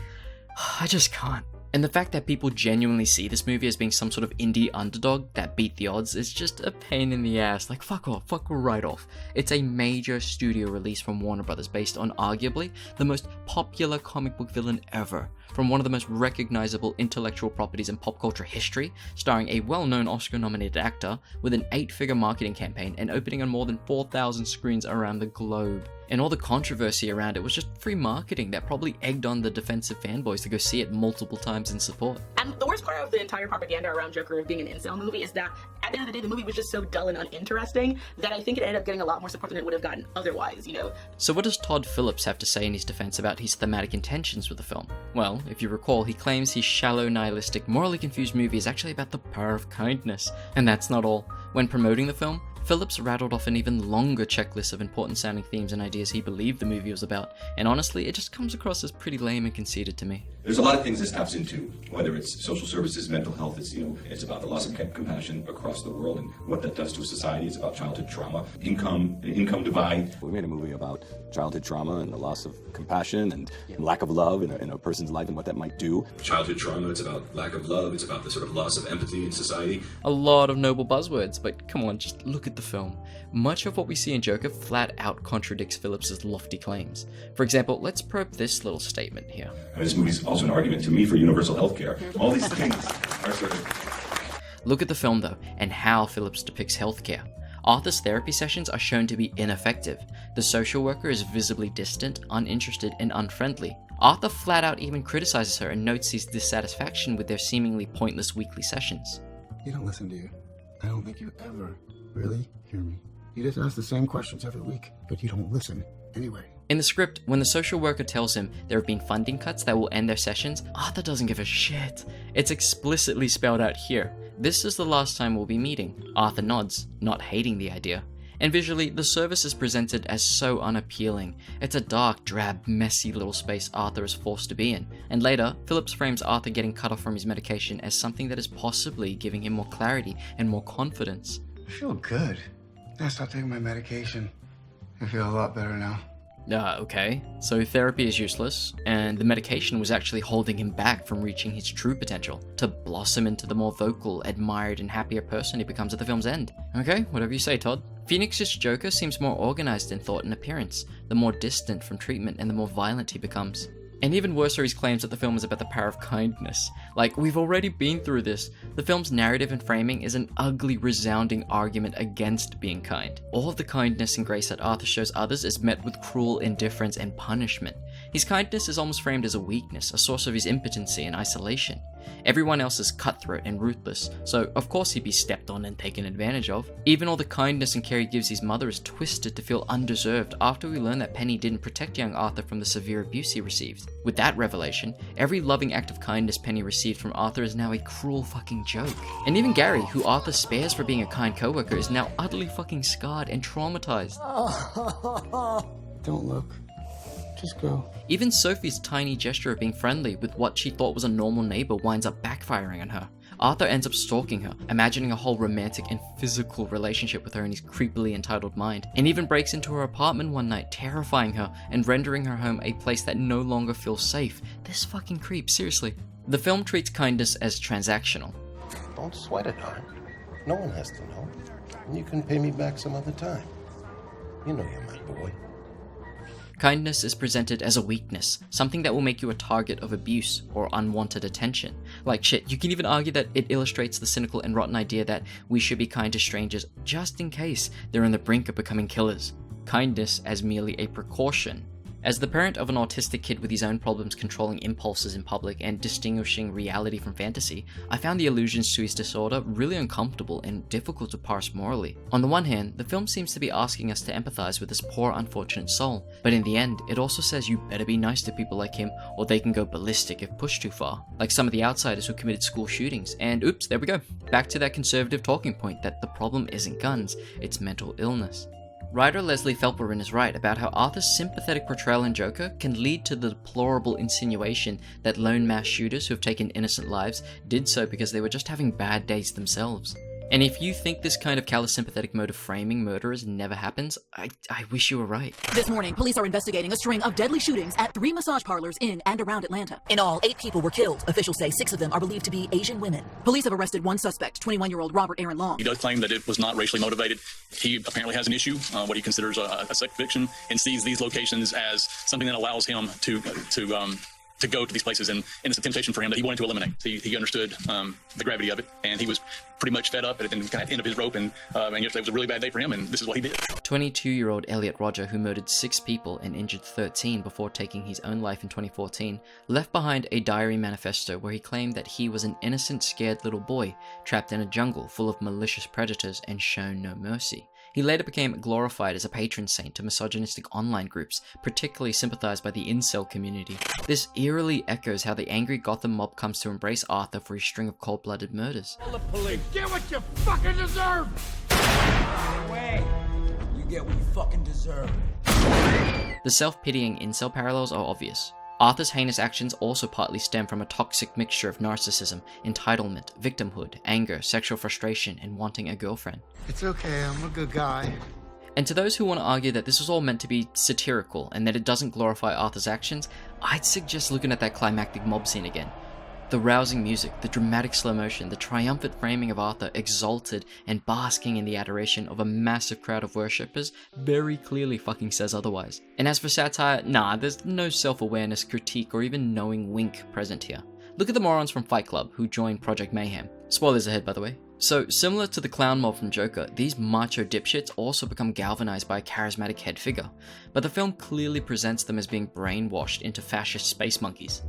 can't. And the fact that people genuinely see this movie as being some sort of indie underdog that beat the odds is just a pain in the ass. Like, fuck off, fuck right off. It's a major studio release from Warner Brothers based on arguably the most popular comic book villain ever, from one of the most recognizable intellectual properties in pop culture history, starring a well-known Oscar-nominated actor with an 8-figure marketing campaign and opening on more than 4,000 screens around the globe. And all the controversy around it was just free marketing that probably egged on the defensive fanboys to go see it multiple times in support. And the worst part of the entire propaganda around Joker being an incel movie is that at the end of the day, the movie was just so dull and uninteresting that I think it ended up getting a lot more support than it would have gotten otherwise, you know? So what does Todd Phillips have to say in his defense about his thematic intentions with the film? Well, if you recall, he claims his shallow, nihilistic, morally confused movie is actually about the power of kindness. And that's not all. When promoting the film, Phillips rattled off an even longer checklist of important sounding themes and ideas he believed the movie was about, and honestly, it just comes across as pretty lame and conceited to me. There's a lot of things this taps into, whether it's social services, mental health, it's about the loss of compassion across the world and what that does to a society. It's about childhood trauma, income divide. We made a movie about childhood trauma and the loss of compassion and lack of love in a person's life and what that might do. Childhood trauma, it's about lack of love, it's about the sort of loss of empathy in society. A lot of noble buzzwords, but come on, just look at the film. Much of what we see in Joker flat out contradicts Phillips' lofty claims. For example, let's probe this little statement here. This movie's also an argument to me for universal healthcare. All these things are sort of... Look at the film though, and how Phillips depicts healthcare. Arthur's therapy sessions are shown to be ineffective. The social worker is visibly distant, uninterested, and unfriendly. Arthur flat out even criticizes her and notes his dissatisfaction with their seemingly pointless weekly sessions. You don't listen, do you? I don't think you ever really hear me. You just ask the same questions every week, but you don't listen anyway. In the script, when the social worker tells him there have been funding cuts that will end their sessions, Arthur doesn't give a shit. It's explicitly spelled out here. This is the last time we'll be meeting. Arthur nods, not hating the idea. And visually, the service is presented as so unappealing. It's a dark, drab, messy little space Arthur is forced to be in. And later, Phillips frames Arthur getting cut off from his medication as something that is possibly giving him more clarity and more confidence. I feel good. I stopped taking my medication. I feel a lot better now. Okay. So therapy is useless, and the medication was actually holding him back from reaching his true potential, to blossom into the more vocal, admired, and happier person he becomes at the film's end. Okay, whatever you say, Todd. Phoenix's Joker seems more organized in thought and appearance, the more distant from treatment and the more violent he becomes. And even worse are his claims that the film is about the power of kindness. Like, we've already been through this. The film's narrative and framing is an ugly, resounding argument against being kind. All of the kindness and grace that Arthur shows others is met with cruel indifference and punishment. His kindness is almost framed as a weakness, a source of his impotency and isolation. Everyone else is cutthroat and ruthless, so of course he'd be stepped on and taken advantage of. Even all the kindness and care he gives his mother is twisted to feel undeserved after we learn that Penny didn't protect young Arthur from the severe abuse he received. With that revelation, every loving act of kindness Penny received from Arthur is now a cruel fucking joke. And even Gary, who Arthur spares for being a kind coworker, is now utterly fucking scarred and traumatized. Don't look. Just go. Even Sophie's tiny gesture of being friendly with what she thought was a normal neighbor winds up backfiring on her. Arthur ends up stalking her, imagining a whole romantic and physical relationship with her in his creepily entitled mind, and even breaks into her apartment one night, terrifying her and rendering her home a place that no longer feels safe. This fucking creep, seriously. The film treats kindness as transactional. Don't sweat it, Art. No one has to know. And you can pay me back some other time. You know you're my boy. Kindness is presented as a weakness, something that will make you a target of abuse or unwanted attention. Like shit, you can even argue that it illustrates the cynical and rotten idea that we should be kind to strangers just in case they're on the brink of becoming killers. Kindness as merely a precaution. As the parent of an autistic kid with his own problems controlling impulses in public and distinguishing reality from fantasy, I found the allusions to his disorder really uncomfortable and difficult to parse morally. On the one hand, the film seems to be asking us to empathize with this poor, unfortunate soul, but in the end, it also says you better be nice to people like him or they can go ballistic if pushed too far, like some of the outsiders who committed school shootings, and oops, there we go. Back to that conservative talking point that the problem isn't guns, it's mental illness. Writer Leslie Felperin is right about how Arthur's sympathetic portrayal in Joker can lead to the deplorable insinuation that lone mass shooters who have taken innocent lives did so because they were just having bad days themselves. And if you think this kind of callous sympathetic mode of framing murderers never happens, I wish you were right. This morning, police are investigating a string of deadly shootings at 3 massage parlors in and around Atlanta. In all, 8 people were killed. Officials say 6 of them are believed to be Asian women. Police have arrested one suspect, 21-year-old Robert Aaron Long. He does claim that it was not racially motivated. He apparently has an issue, what he considers a sex addiction, and sees these locations as something that allows him to go to these places, and it's a temptation for him that he wanted to eliminate. He understood the gravity of it, and he was pretty much fed up at the kind of end of his rope, and yesterday was a really bad day for him, and this is what he did. 22-year-old Elliot Rodger, who murdered 6 people and injured 13 before taking his own life in 2014, left behind a diary manifesto where he claimed that he was an innocent, scared little boy trapped in a jungle full of malicious predators and shown no mercy. He later became glorified as a patron saint to misogynistic online groups, particularly sympathized by the incel community. This eerily echoes how the angry Gotham mob comes to embrace Arthur for his string of cold-blooded murders. The police, get what you fucking deserve! Wait, you get what you fucking deserve. The self-pitying incel parallels are obvious. Arthur's heinous actions also partly stem from a toxic mixture of narcissism, entitlement, victimhood, anger, sexual frustration, and wanting a girlfriend. It's okay, I'm a good guy. And to those who want to argue that this was all meant to be satirical and that it doesn't glorify Arthur's actions, I'd suggest looking at that climactic mob scene again. The rousing music, the dramatic slow motion, the triumphant framing of Arthur exalted and basking in the adoration of a massive crowd of worshippers very clearly fucking says otherwise. And as for satire, nah, there's no self-awareness, critique, or even knowing wink present here. Look at the morons from Fight Club who joined Project Mayhem. Spoilers ahead, by the way. So, similar to the clown mob from Joker, these macho dipshits also become galvanized by a charismatic head figure, but the film clearly presents them as being brainwashed into fascist space monkeys.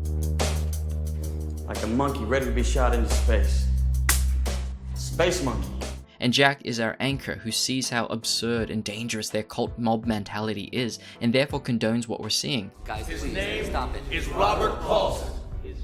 Like a monkey ready to be shot into space. Space monkey. and Jack is our anchor who sees how absurd and dangerous their cult mob mentality is, and therefore condones what we're seeing. Guys, his name stop it. Is Robert Paulson.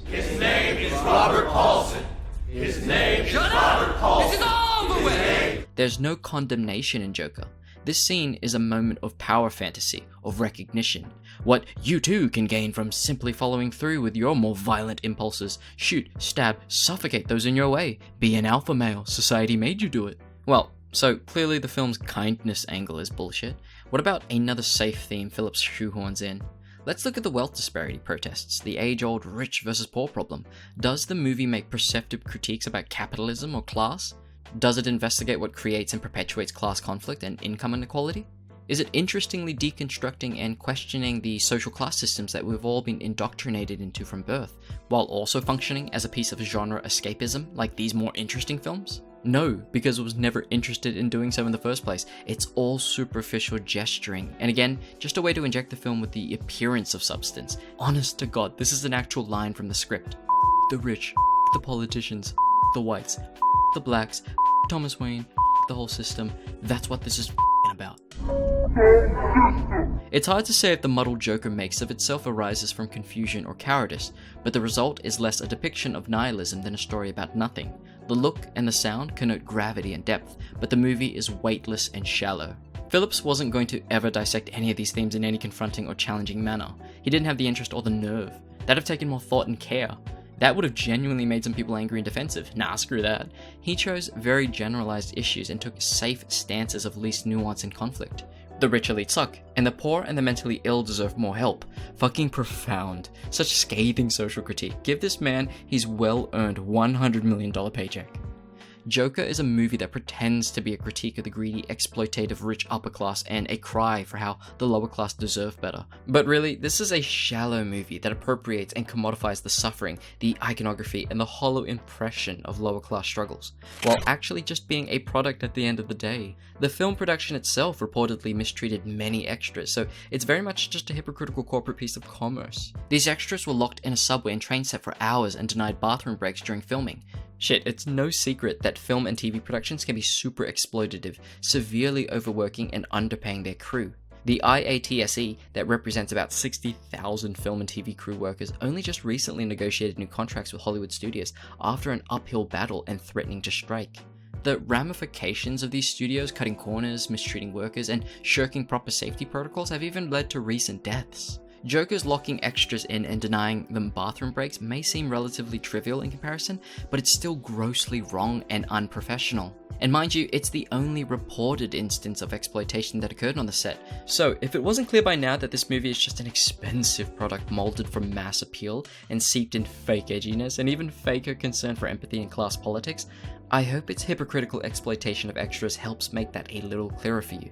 His name is Robert Paulson. His name is Robert Paulson. This is over with! There's no condemnation in Joker. This scene is a moment of power fantasy, of recognition. What you too can gain from simply following through with your more violent impulses. Shoot, stab, suffocate those in your way. Be an alpha male. Society made you do it. Well, so clearly the film's kindness angle is bullshit. What about another safe theme Phillips shoehorns in? Let's look at the wealth disparity protests, the age-old rich versus poor problem. Does the movie make perceptive critiques about capitalism or class? Does it investigate what creates and perpetuates class conflict and income inequality? Is it interestingly deconstructing and questioning the social class systems that we've all been indoctrinated into from birth, while also functioning as a piece of genre escapism like these more interesting films? No, because it was never interested in doing so in the first place. It's all superficial gesturing, and again, just a way to inject the film with the appearance of substance. Honest to God, this is an actual line from the script. The rich, the politicians, the whites, the blacks, Thomas Wayne, the whole system. That's what this is about. It's hard to say if the muddled Joker makes of itself arises from confusion or cowardice, but the result is less a depiction of nihilism than a story about nothing. The look and the sound connote gravity and depth, but the movie is weightless and shallow. Phillips wasn't going to ever dissect any of these themes in any confronting or challenging manner. He didn't have the interest or the nerve. That'd have taken more thought and care. That would have genuinely made some people angry and defensive. Nah, screw that. He chose very generalized issues and took safe stances of least nuance and conflict. The rich elite suck, and the poor and the mentally ill deserve more help. Fucking profound. Such scathing social critique. Give this man his well-earned $100 million paycheck. Joker is a movie that pretends to be a critique of the greedy, exploitative rich upper class and a cry for how the lower class deserve better. But really, this is a shallow movie that appropriates and commodifies the suffering, the iconography, and the hollow impression of lower class struggles, while actually just being a product at the end of the day. The film production itself reportedly mistreated many extras, so it's very much just a hypocritical corporate piece of commerce. These extras were locked in a subway and train set for hours and denied bathroom breaks during filming. Shit, it's no secret that film and TV productions can be super exploitative, severely overworking and underpaying their crew. The IATSE, that represents about 60,000 film and TV crew workers, only just recently negotiated new contracts with Hollywood studios after an uphill battle and threatening to strike. The ramifications of these studios cutting corners, mistreating workers, and shirking proper safety protocols have even led to recent deaths. Joker's locking extras in and denying them bathroom breaks may seem relatively trivial in comparison, but it's still grossly wrong and unprofessional. And mind you, it's the only reported instance of exploitation that occurred on the set. So, if it wasn't clear by now that this movie is just an expensive product molded for mass appeal and seeped in fake edginess and even faker concern for empathy and class politics, I hope its hypocritical exploitation of extras helps make that a little clearer for you.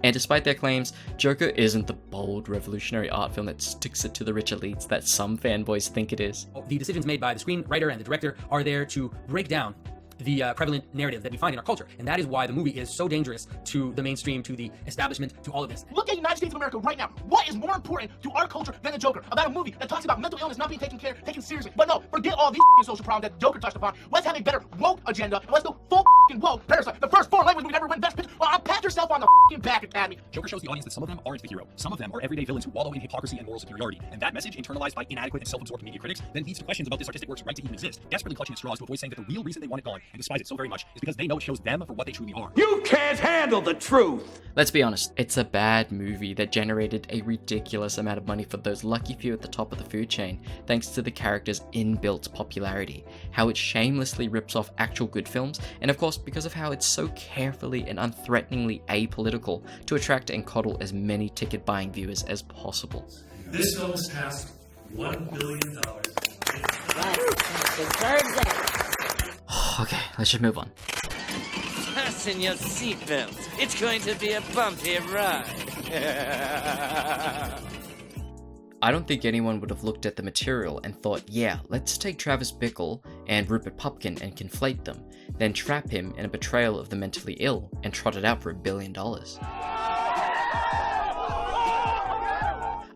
And despite their claims, Joker isn't the bold, revolutionary art film that sticks it to the rich elites that some fanboys think it is. The decisions made by the screenwriter and the director are there to break down the prevalent narrative that we find in our culture. And that is why the movie is so dangerous to the mainstream, to the establishment, to all of this. Look at the United States of America right now. What is more important to our culture than the Joker? About a movie that talks about mental illness not being taken seriously. But no, forget all these social problems that Joker touched upon. Let's have a better woke agenda, and let's go full woke. Parasite, the first foreign language movie ever win Best Picture. Well, pat yourself on the back, Academy. Joker shows the audience that some of them aren't the hero. Some of them are everyday villains who wallow in hypocrisy and moral superiority. And that message, internalized by inadequate and self-absorbed media critics, then leads to questions about this artistic work's right to even exist, desperately clutching at straws to avoid saying that the real reason they want it gone and despise it so very much is because they know it shows them for what they truly are. You can't handle the truth! Let's be honest, it's a bad movie that generated a ridiculous amount of money for those lucky few at the top of the food chain, thanks to the character's inbuilt popularity, how it shamelessly rips off actual good films, and of course because of how it's so carefully and unthreateningly apolitical to attract and coddle as many ticket-buying viewers as possible. This film has passed $1 billion. Deserves it. Okay, let's just move on. Fasten your seatbelts. It's going to be a bumpy ride. I don't think anyone would have looked at the material and thought, yeah, let's take Travis Bickle and Rupert Pupkin and conflate them, then trap him in a betrayal of the mentally ill and trot it out for $1 billion.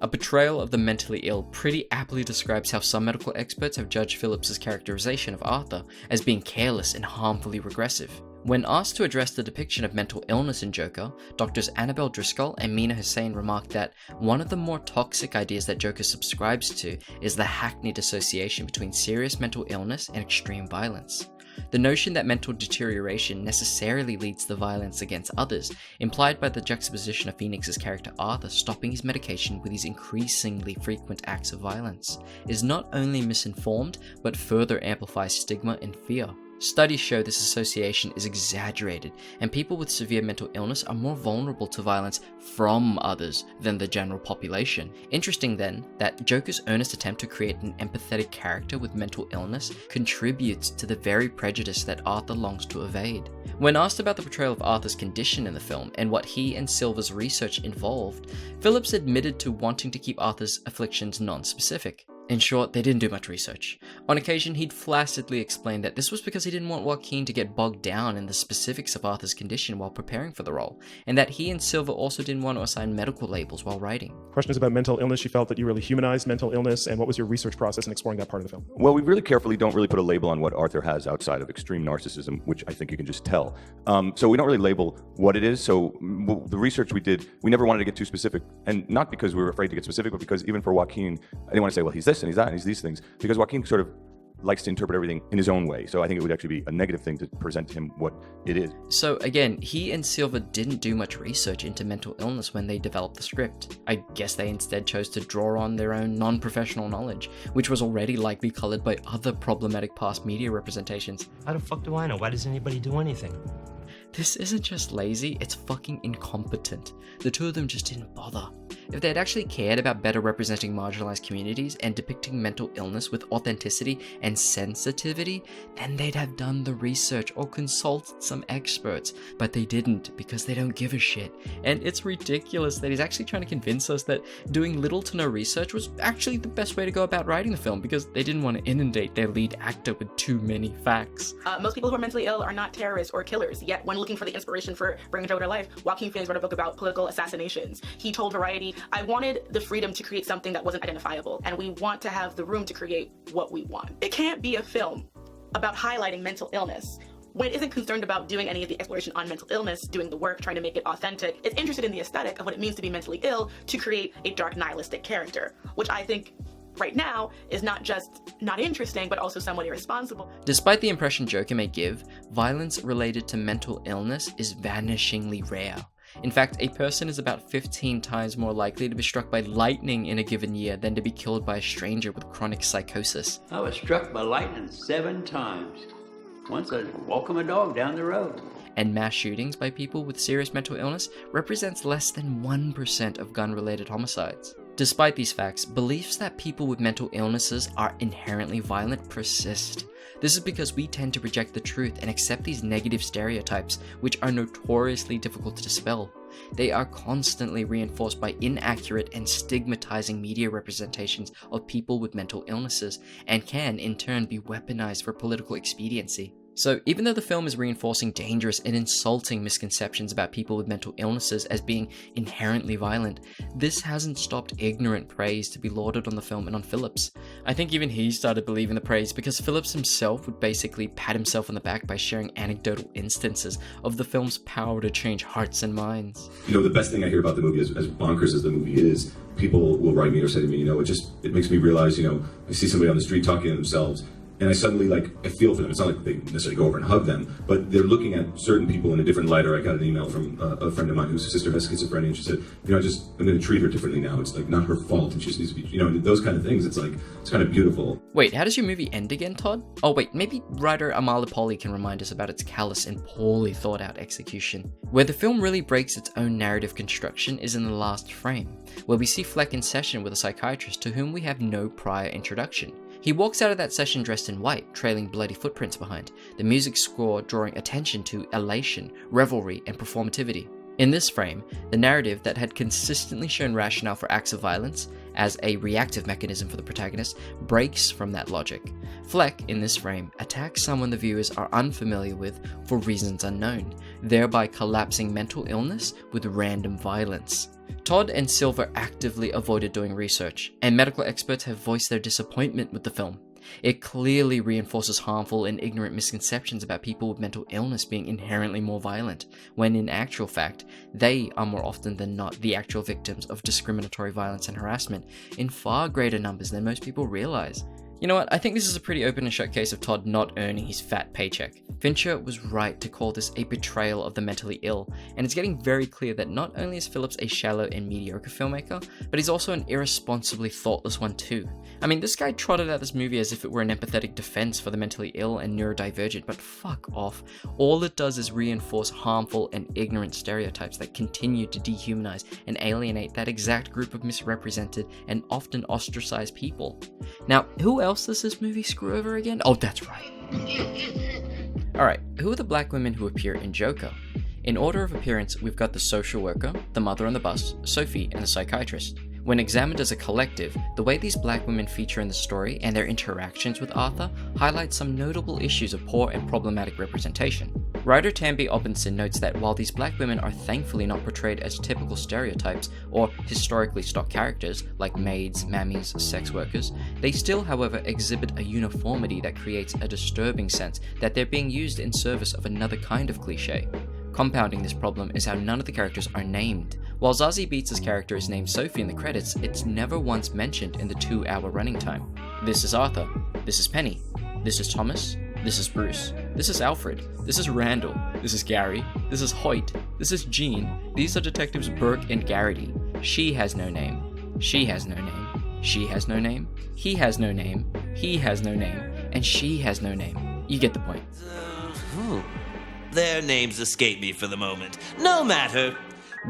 A Betrayal of the Mentally Ill pretty aptly describes how some medical experts have judged Phillips's characterization of Arthur as being careless and harmfully regressive. When asked to address the depiction of mental illness in Joker, Doctors Annabelle Driscoll and Mina Hussain remarked that one of the more toxic ideas that Joker subscribes to is the hackneyed association between serious mental illness and extreme violence. The notion that mental deterioration necessarily leads to violence against others, implied by the juxtaposition of Phoenix's character Arthur stopping his medication with these increasingly frequent acts of violence, is not only misinformed, but further amplifies stigma and fear. Studies show this association is exaggerated, and people with severe mental illness are more vulnerable to violence from others than the general population. Interesting then, that Joker's earnest attempt to create an empathetic character with mental illness contributes to the very prejudice that Arthur longs to evade. When asked about the portrayal of Arthur's condition in the film and what he and Silver's research involved, Phillips admitted to wanting to keep Arthur's afflictions non-specific. In short, they didn't do much research. On occasion, he'd flaccidly explain that this was because he didn't want Joaquin to get bogged down in the specifics of Arthur's condition while preparing for the role, and that he and Silver also didn't want to assign medical labels while writing. Questions about mental illness. You felt that you really humanized mental illness, and what was your research process in exploring that part of the film? Well, we really carefully don't really put a label on what Arthur has outside of extreme narcissism, which I think you can just tell. So we don't really label what it is. So the research we did, we never wanted to get too specific, and not because we were afraid to get specific, but because even for Joaquin, I didn't want to say, well, he's this and he's that and he's these things, because Joaquin sort of likes to interpret everything in his own way. So I think it would actually be a negative thing to present to him what it is. So again, he and Silver didn't do much research into mental illness when they developed the script. I guess they instead chose to draw on their own non-professional knowledge, which was already likely colored by other problematic past media representations. How the fuck do I know? Why does anybody do anything? This isn't just lazy, it's fucking incompetent. The two of them just didn't bother. If they had actually cared about better representing marginalized communities and depicting mental illness with authenticity and sensitivity, then they'd have done the research or consulted some experts, but they didn't because they don't give a shit. And it's ridiculous that he's actually trying to convince us that doing little to no research was actually the best way to go about writing the film because they didn't want to inundate their lead actor with too many facts. Most people who are mentally ill are not terrorists or killers, yet when looking for the inspiration for bringing Joker to life, Joaquin Phoenix wrote a book about political assassinations. He told Variety, I wanted the freedom to create something that wasn't identifiable, and we want to have the room to create what we want. It can't be a film about highlighting mental illness when it isn't concerned about doing any of the exploration on mental illness, doing the work, trying to make it authentic. It's interested in the aesthetic of what it means to be mentally ill to create a dark nihilistic character, which I think right now is not just not interesting, but also somewhat irresponsible. Despite the impression Joker may give, violence related to mental illness is vanishingly rare. In fact, a person is about 15 times more likely to be struck by lightning in a given year than to be killed by a stranger with chronic psychosis. I was struck by lightning 7 times. Once I was walking my dog down the road. And mass shootings by people with serious mental illness represents less than 1% of gun-related homicides. Despite these facts, beliefs that people with mental illnesses are inherently violent persist. This is because we tend to reject the truth and accept these negative stereotypes, which are notoriously difficult to dispel. They are constantly reinforced by inaccurate and stigmatizing media representations of people with mental illnesses, and can, in turn, be weaponized for political expediency. So even though the film is reinforcing dangerous and insulting misconceptions about people with mental illnesses as being inherently violent, this hasn't stopped ignorant praise to be lauded on the film and on Phillips. I think even he started believing the praise because Phillips himself would basically pat himself on the back by sharing anecdotal instances of the film's power to change hearts and minds. You know, the best thing I hear about the movie, as bonkers as the movie is, people will write me or say to me, you know, it makes me realize, you know, I see somebody on the street talking to themselves, and I suddenly, I feel for them. It's not like they necessarily go over and hug them, but they're looking at certain people in a different light. Or I got an email from a friend of mine whose sister has schizophrenia, and she said, you know, I'm going to treat her differently now. It's not her fault, and she just needs to be, you know, those kind of things. It's kind of beautiful. Wait, how does your movie end again, Todd? Oh wait, maybe writer Amala Pauly can remind us about its callous and poorly thought out execution. Where the film really breaks its own narrative construction is in the last frame, where we see Fleck in session with a psychiatrist to whom we have no prior introduction. He walks out of that session dressed in white, trailing bloody footprints behind, the music score drawing attention to elation, revelry, and performativity. In this frame, the narrative that had consistently shown rationale for acts of violence as a reactive mechanism for the protagonist breaks from that logic. Fleck, in this frame, attacks someone the viewers are unfamiliar with for reasons unknown, thereby collapsing mental illness with random violence. Todd and Silver actively avoided doing research, and medical experts have voiced their disappointment with the film. It clearly reinforces harmful and ignorant misconceptions about people with mental illness being inherently more violent, when in actual fact, they are more often than not the actual victims of discriminatory violence and harassment in far greater numbers than most people realize. You know what, I think this is a pretty open and shut case of Todd not earning his fat paycheck. Fincher was right to call this a betrayal of the mentally ill, and it's getting very clear that not only is Phillips a shallow and mediocre filmmaker, but he's also an irresponsibly thoughtless one too. I mean, this guy trotted out this movie as if it were an empathetic defense for the mentally ill and neurodivergent, but fuck off. All it does is reinforce harmful and ignorant stereotypes that continue to dehumanize and alienate that exact group of misrepresented and often ostracized people. Now, who else does this movie screw over again? Oh, that's right. Alright, who are the black women who appear in Joker? In order of appearance, we've got the social worker, the mother on the bus, Sophie, and the psychiatrist. When examined as a collective, the way these black women feature in the story and their interactions with Arthur highlight some notable issues of poor and problematic representation. Writer Tambi Obenson notes that while these black women are thankfully not portrayed as typical stereotypes or historically stock characters like maids, mammies, sex workers, they still, however, exhibit a uniformity that creates a disturbing sense that they're being used in service of another kind of cliché. Compounding this problem is how none of the characters are named. While Zazie Beetz' character is named Sophie in the credits, it's never once mentioned in the 2-hour running time. This is Arthur. This is Penny. This is Thomas. This is Bruce. This is Alfred. This is Randall. This is Gary. This is Hoyt. This is Jean. These are detectives Burke and Garrity. She has no name. She has no name. She has no name. He has no name. He has no name. And she has no name. You get the point. Their names escape me for the moment. No matter.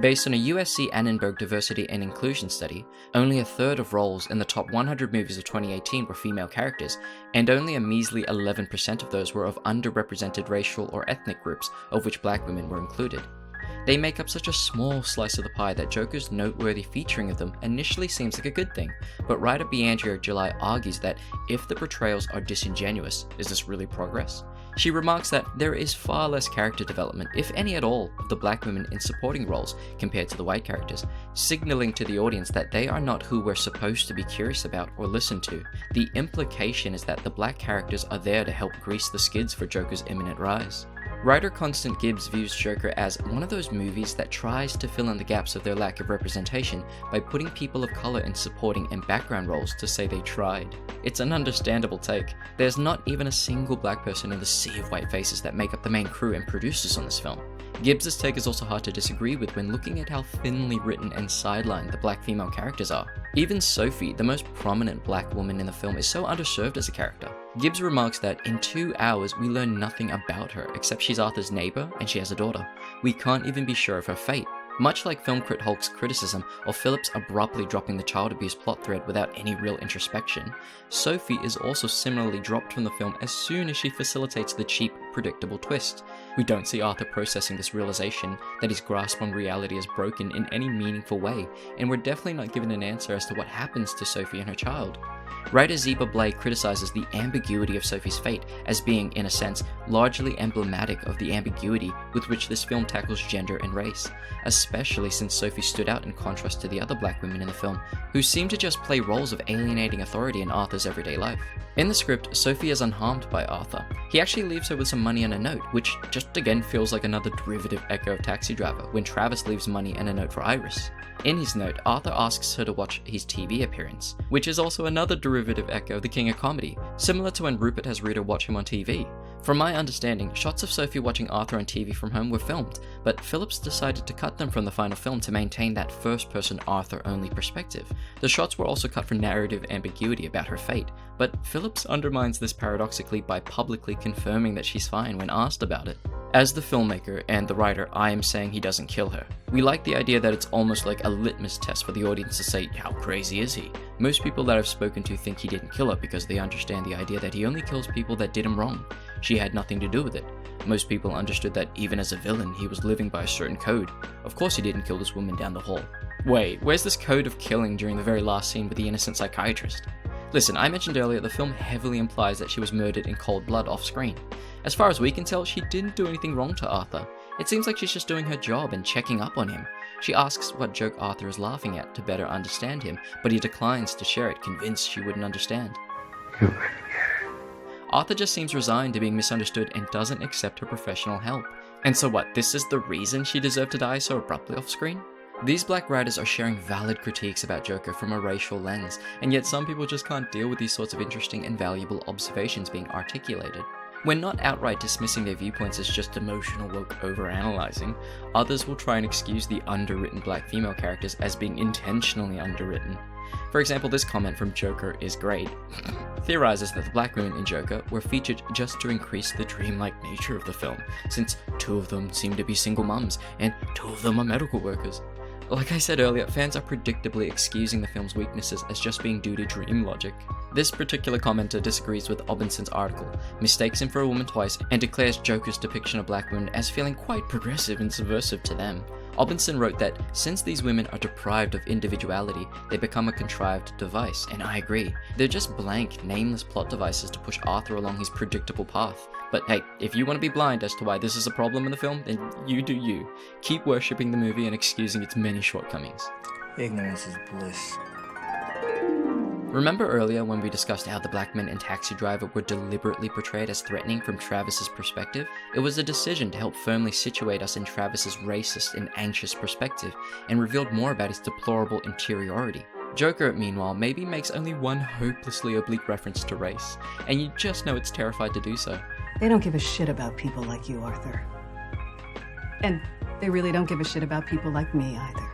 Based on a USC Annenberg diversity and inclusion study, only a third of roles in the top 100 movies of 2018 were female characters, and only a measly 11% of those were of underrepresented racial or ethnic groups, of which black women were included. They make up such a small slice of the pie that Joker's noteworthy featuring of them initially seems like a good thing, but writer Beandria July argues that if the portrayals are disingenuous, is this really progress? She remarks that there is far less character development, if any at all, of the black women in supporting roles compared to the white characters, signaling to the audience that they are not who we're supposed to be curious about or listen to. The implication is that the black characters are there to help grease the skids for Joker's imminent rise. Writer Constant Gibbs views Joker as one of those movies that tries to fill in the gaps of their lack of representation by putting people of color in supporting and background roles to say they tried. It's an understandable take. There's not even a single black person in the sea of white faces that make up the main crew and producers on this film. Gibbs' take is also hard to disagree with when looking at how thinly written and sidelined the black female characters are. Even Sophie, the most prominent black woman in the film, is so underserved as a character. Gibbs remarks that in 2 hours we learn nothing about her except she's Arthur's neighbor and she has a daughter. We can't even be sure of her fate. Much like film crit Hulk's criticism of Phillips abruptly dropping the child abuse plot thread without any real introspection, Sophie is also similarly dropped from the film as soon as she facilitates the cheap, predictable twist. We don't see Arthur processing this realization that his grasp on reality is broken in any meaningful way, and we're definitely not given an answer as to what happens to Sophie and her child. Writer Zeba Blay criticizes the ambiguity of Sophie's fate as being, in a sense, largely emblematic of the ambiguity with which this film tackles gender and race, especially since Sophie stood out in contrast to the other black women in the film, who seem to just play roles of alienating authority in Arthur's everyday life. In the script, Sophie is unharmed by Arthur. He actually leaves her with some money and a note, which just again feels like another derivative echo of Taxi Driver, when Travis leaves money and a note for Iris. In his note, Arthur asks her to watch his TV appearance, which is also another derivative echo of The King of Comedy, similar to when Rupert has Rita watch him on TV. From my understanding, shots of Sophie watching Arthur on TV from home were filmed, but Phillips decided to cut them from the final film to maintain that first-person Arthur-only perspective. The shots were also cut for narrative ambiguity about her fate, but Phillips undermines this paradoxically by publicly confirming that she's fine when asked about it. As the filmmaker and the writer, I am saying he doesn't kill her. We like the idea that it's almost like a litmus test for the audience to say, how crazy is he? Most people that I've spoken to think he didn't kill her because they understand the idea that he only kills people that did him wrong. She had nothing to do with it. Most people understood that even as a villain, he was living by a certain code. Of course he didn't kill this woman down the hall. Wait, where's this code of killing during the very last scene with the innocent psychiatrist? Listen, I mentioned earlier the film heavily implies that she was murdered in cold blood off screen. As far as we can tell, she didn't do anything wrong to Arthur. It seems like she's just doing her job and checking up on him. She asks what joke Arthur is laughing at to better understand him, but he declines to share it, convinced she wouldn't understand. Arthur just seems resigned to being misunderstood and doesn't accept her professional help. And so what, this is the reason she deserved to die so abruptly off screen? These black writers are sharing valid critiques about Joker from a racial lens, and yet some people just can't deal with these sorts of interesting and valuable observations being articulated. We're not outright dismissing their viewpoints as just emotional woke overanalyzing. Others will try and excuse the underwritten black female characters as being intentionally underwritten. For example, this comment from Joker is great. Theorizes that the black women in Joker were featured just to increase the dreamlike nature of the film, since 2 of them seem to be single mums, and 2 of them are medical workers. Like I said earlier, fans are predictably excusing the film's weaknesses as just being due to dream logic. This particular commenter disagrees with Obinson's article, mistakes him for a woman twice, and declares Joker's depiction of black women as feeling quite progressive and subversive to them. Obinson wrote that since these women are deprived of individuality, they become a contrived device, and I agree. They're just blank, nameless plot devices to push Arthur along his predictable path. But hey, if you want to be blind as to why this is a problem in the film, then you do you. Keep worshipping the movie and excusing its many shortcomings. Ignorance is bliss. Remember earlier when we discussed how the black men and taxi driver were deliberately portrayed as threatening from Travis's perspective? It was a decision to help firmly situate us in Travis's racist and anxious perspective, and revealed more about his deplorable interiority. Joker, meanwhile, maybe makes only one hopelessly oblique reference to race, and you just know it's terrified to do so. They don't give a shit about people like you, Arthur. And they really don't give a shit about people like me either.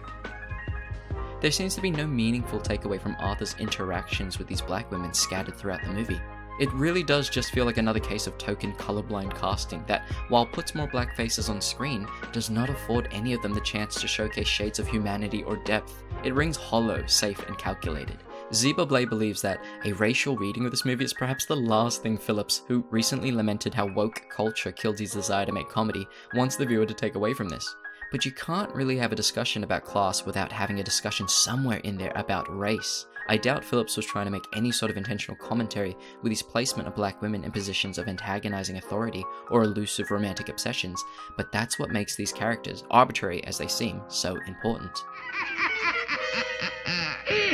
There seems to be no meaningful takeaway from Arthur's interactions with these black women scattered throughout the movie. It really does just feel like another case of token colorblind casting that, while puts more black faces on screen, does not afford any of them the chance to showcase shades of humanity or depth. It rings hollow, safe, and calculated. Zeba Blay believes that a racial reading of this movie is perhaps the last thing Phillips, who recently lamented how woke culture killed his desire to make comedy, wants the viewer to take away from this. But you can't really have a discussion about class without having a discussion somewhere in there about race. I doubt Phillips was trying to make any sort of intentional commentary with his placement of black women in positions of antagonizing authority or elusive romantic obsessions, but that's what makes these characters, arbitrary as they seem, so important.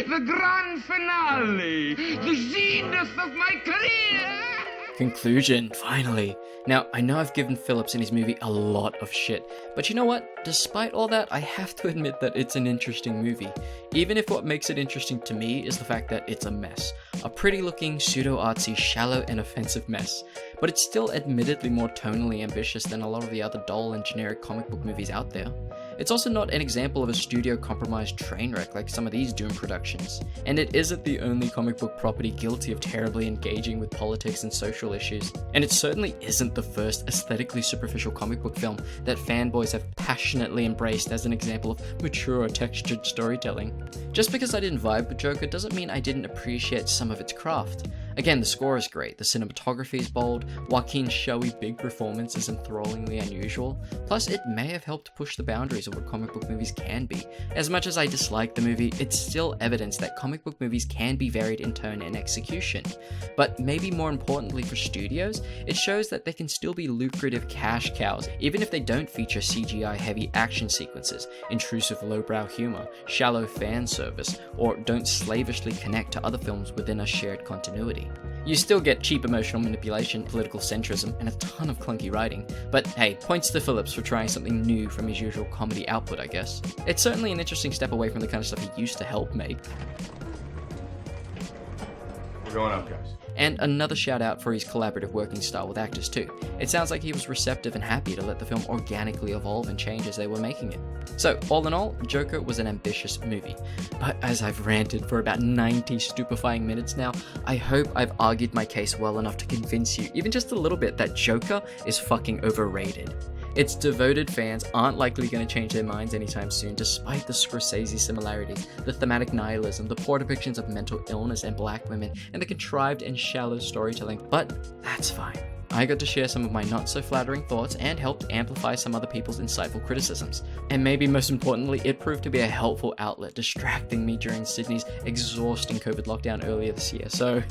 The grand finale! The zenith of my career! Conclusion, finally. Now, I know I've given Phillips in his movie a lot of shit, but you know what? Despite all that, I have to admit that it's an interesting movie. Even if what makes it interesting to me is the fact that it's a mess. A pretty looking, pseudo-artsy, shallow and offensive mess. But it's still admittedly more tonally ambitious than a lot of the other dull and generic comic book movies out there. It's also not an example of a studio-compromised train wreck like some of these Doom productions. And it isn't the only comic book property guilty of terribly engaging with politics and social issues. And it certainly isn't the first aesthetically superficial comic book film that fanboys have passionately embraced as an example of mature, textured storytelling. Just because I didn't vibe with Joker doesn't mean I didn't appreciate some of its craft. Again, the score is great, the cinematography is bold, Joaquin's showy big performance is enthrallingly unusual, plus it may have helped push the boundaries of what comic book movies can be. As much as I dislike the movie, it's still evidence that comic book movies can be varied in tone and execution. But maybe more importantly for studios, it shows that they can still be lucrative cash cows, even if they don't feature CGI-heavy action sequences, intrusive lowbrow humor, shallow fan service, or don't slavishly connect to other films within a shared continuity. You still get cheap emotional manipulation, political centrism, and a ton of clunky writing, but hey, points to Phillips for trying something new from his usual comedy output, I guess. It's certainly an interesting step away from the kind of stuff he used to help make. We're going up, guys. And another shout out for his collaborative working style with actors too. It sounds like he was receptive and happy to let the film organically evolve and change as they were making it. So, all in all, Joker was an ambitious movie. But as I've ranted for about 90 stupefying minutes now, I hope I've argued my case well enough to convince you, even just a little bit, that Joker is fucking overrated. Its devoted fans aren't likely going to change their minds anytime soon, despite the Scorsese similarities, the thematic nihilism, the poor depictions of mental illness and black women, and the contrived and shallow storytelling, but that's fine. I got to share some of my not so flattering thoughts and helped amplify some other people's insightful criticisms. And maybe most importantly, it proved to be a helpful outlet, distracting me during Sydney's exhausting COVID lockdown earlier this year. So,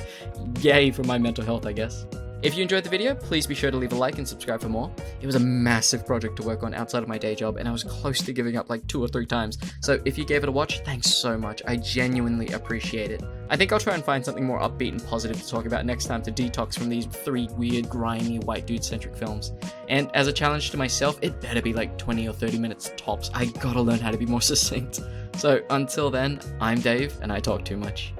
yay for my mental health, I guess. If you enjoyed the video, please be sure to leave a like and subscribe for more. It was a massive project to work on outside of my day job, and I was close to giving up like 2 or 3 times. So if you gave it a watch, thanks so much. I genuinely appreciate it. I think I'll try and find something more upbeat and positive to talk about next time to detox from these 3 weird, grimy, white dude-centric films. And as a challenge to myself, it better be like 20 or 30 minutes tops. I gotta learn how to be more succinct. So until then, I'm Dave, and I talk too much.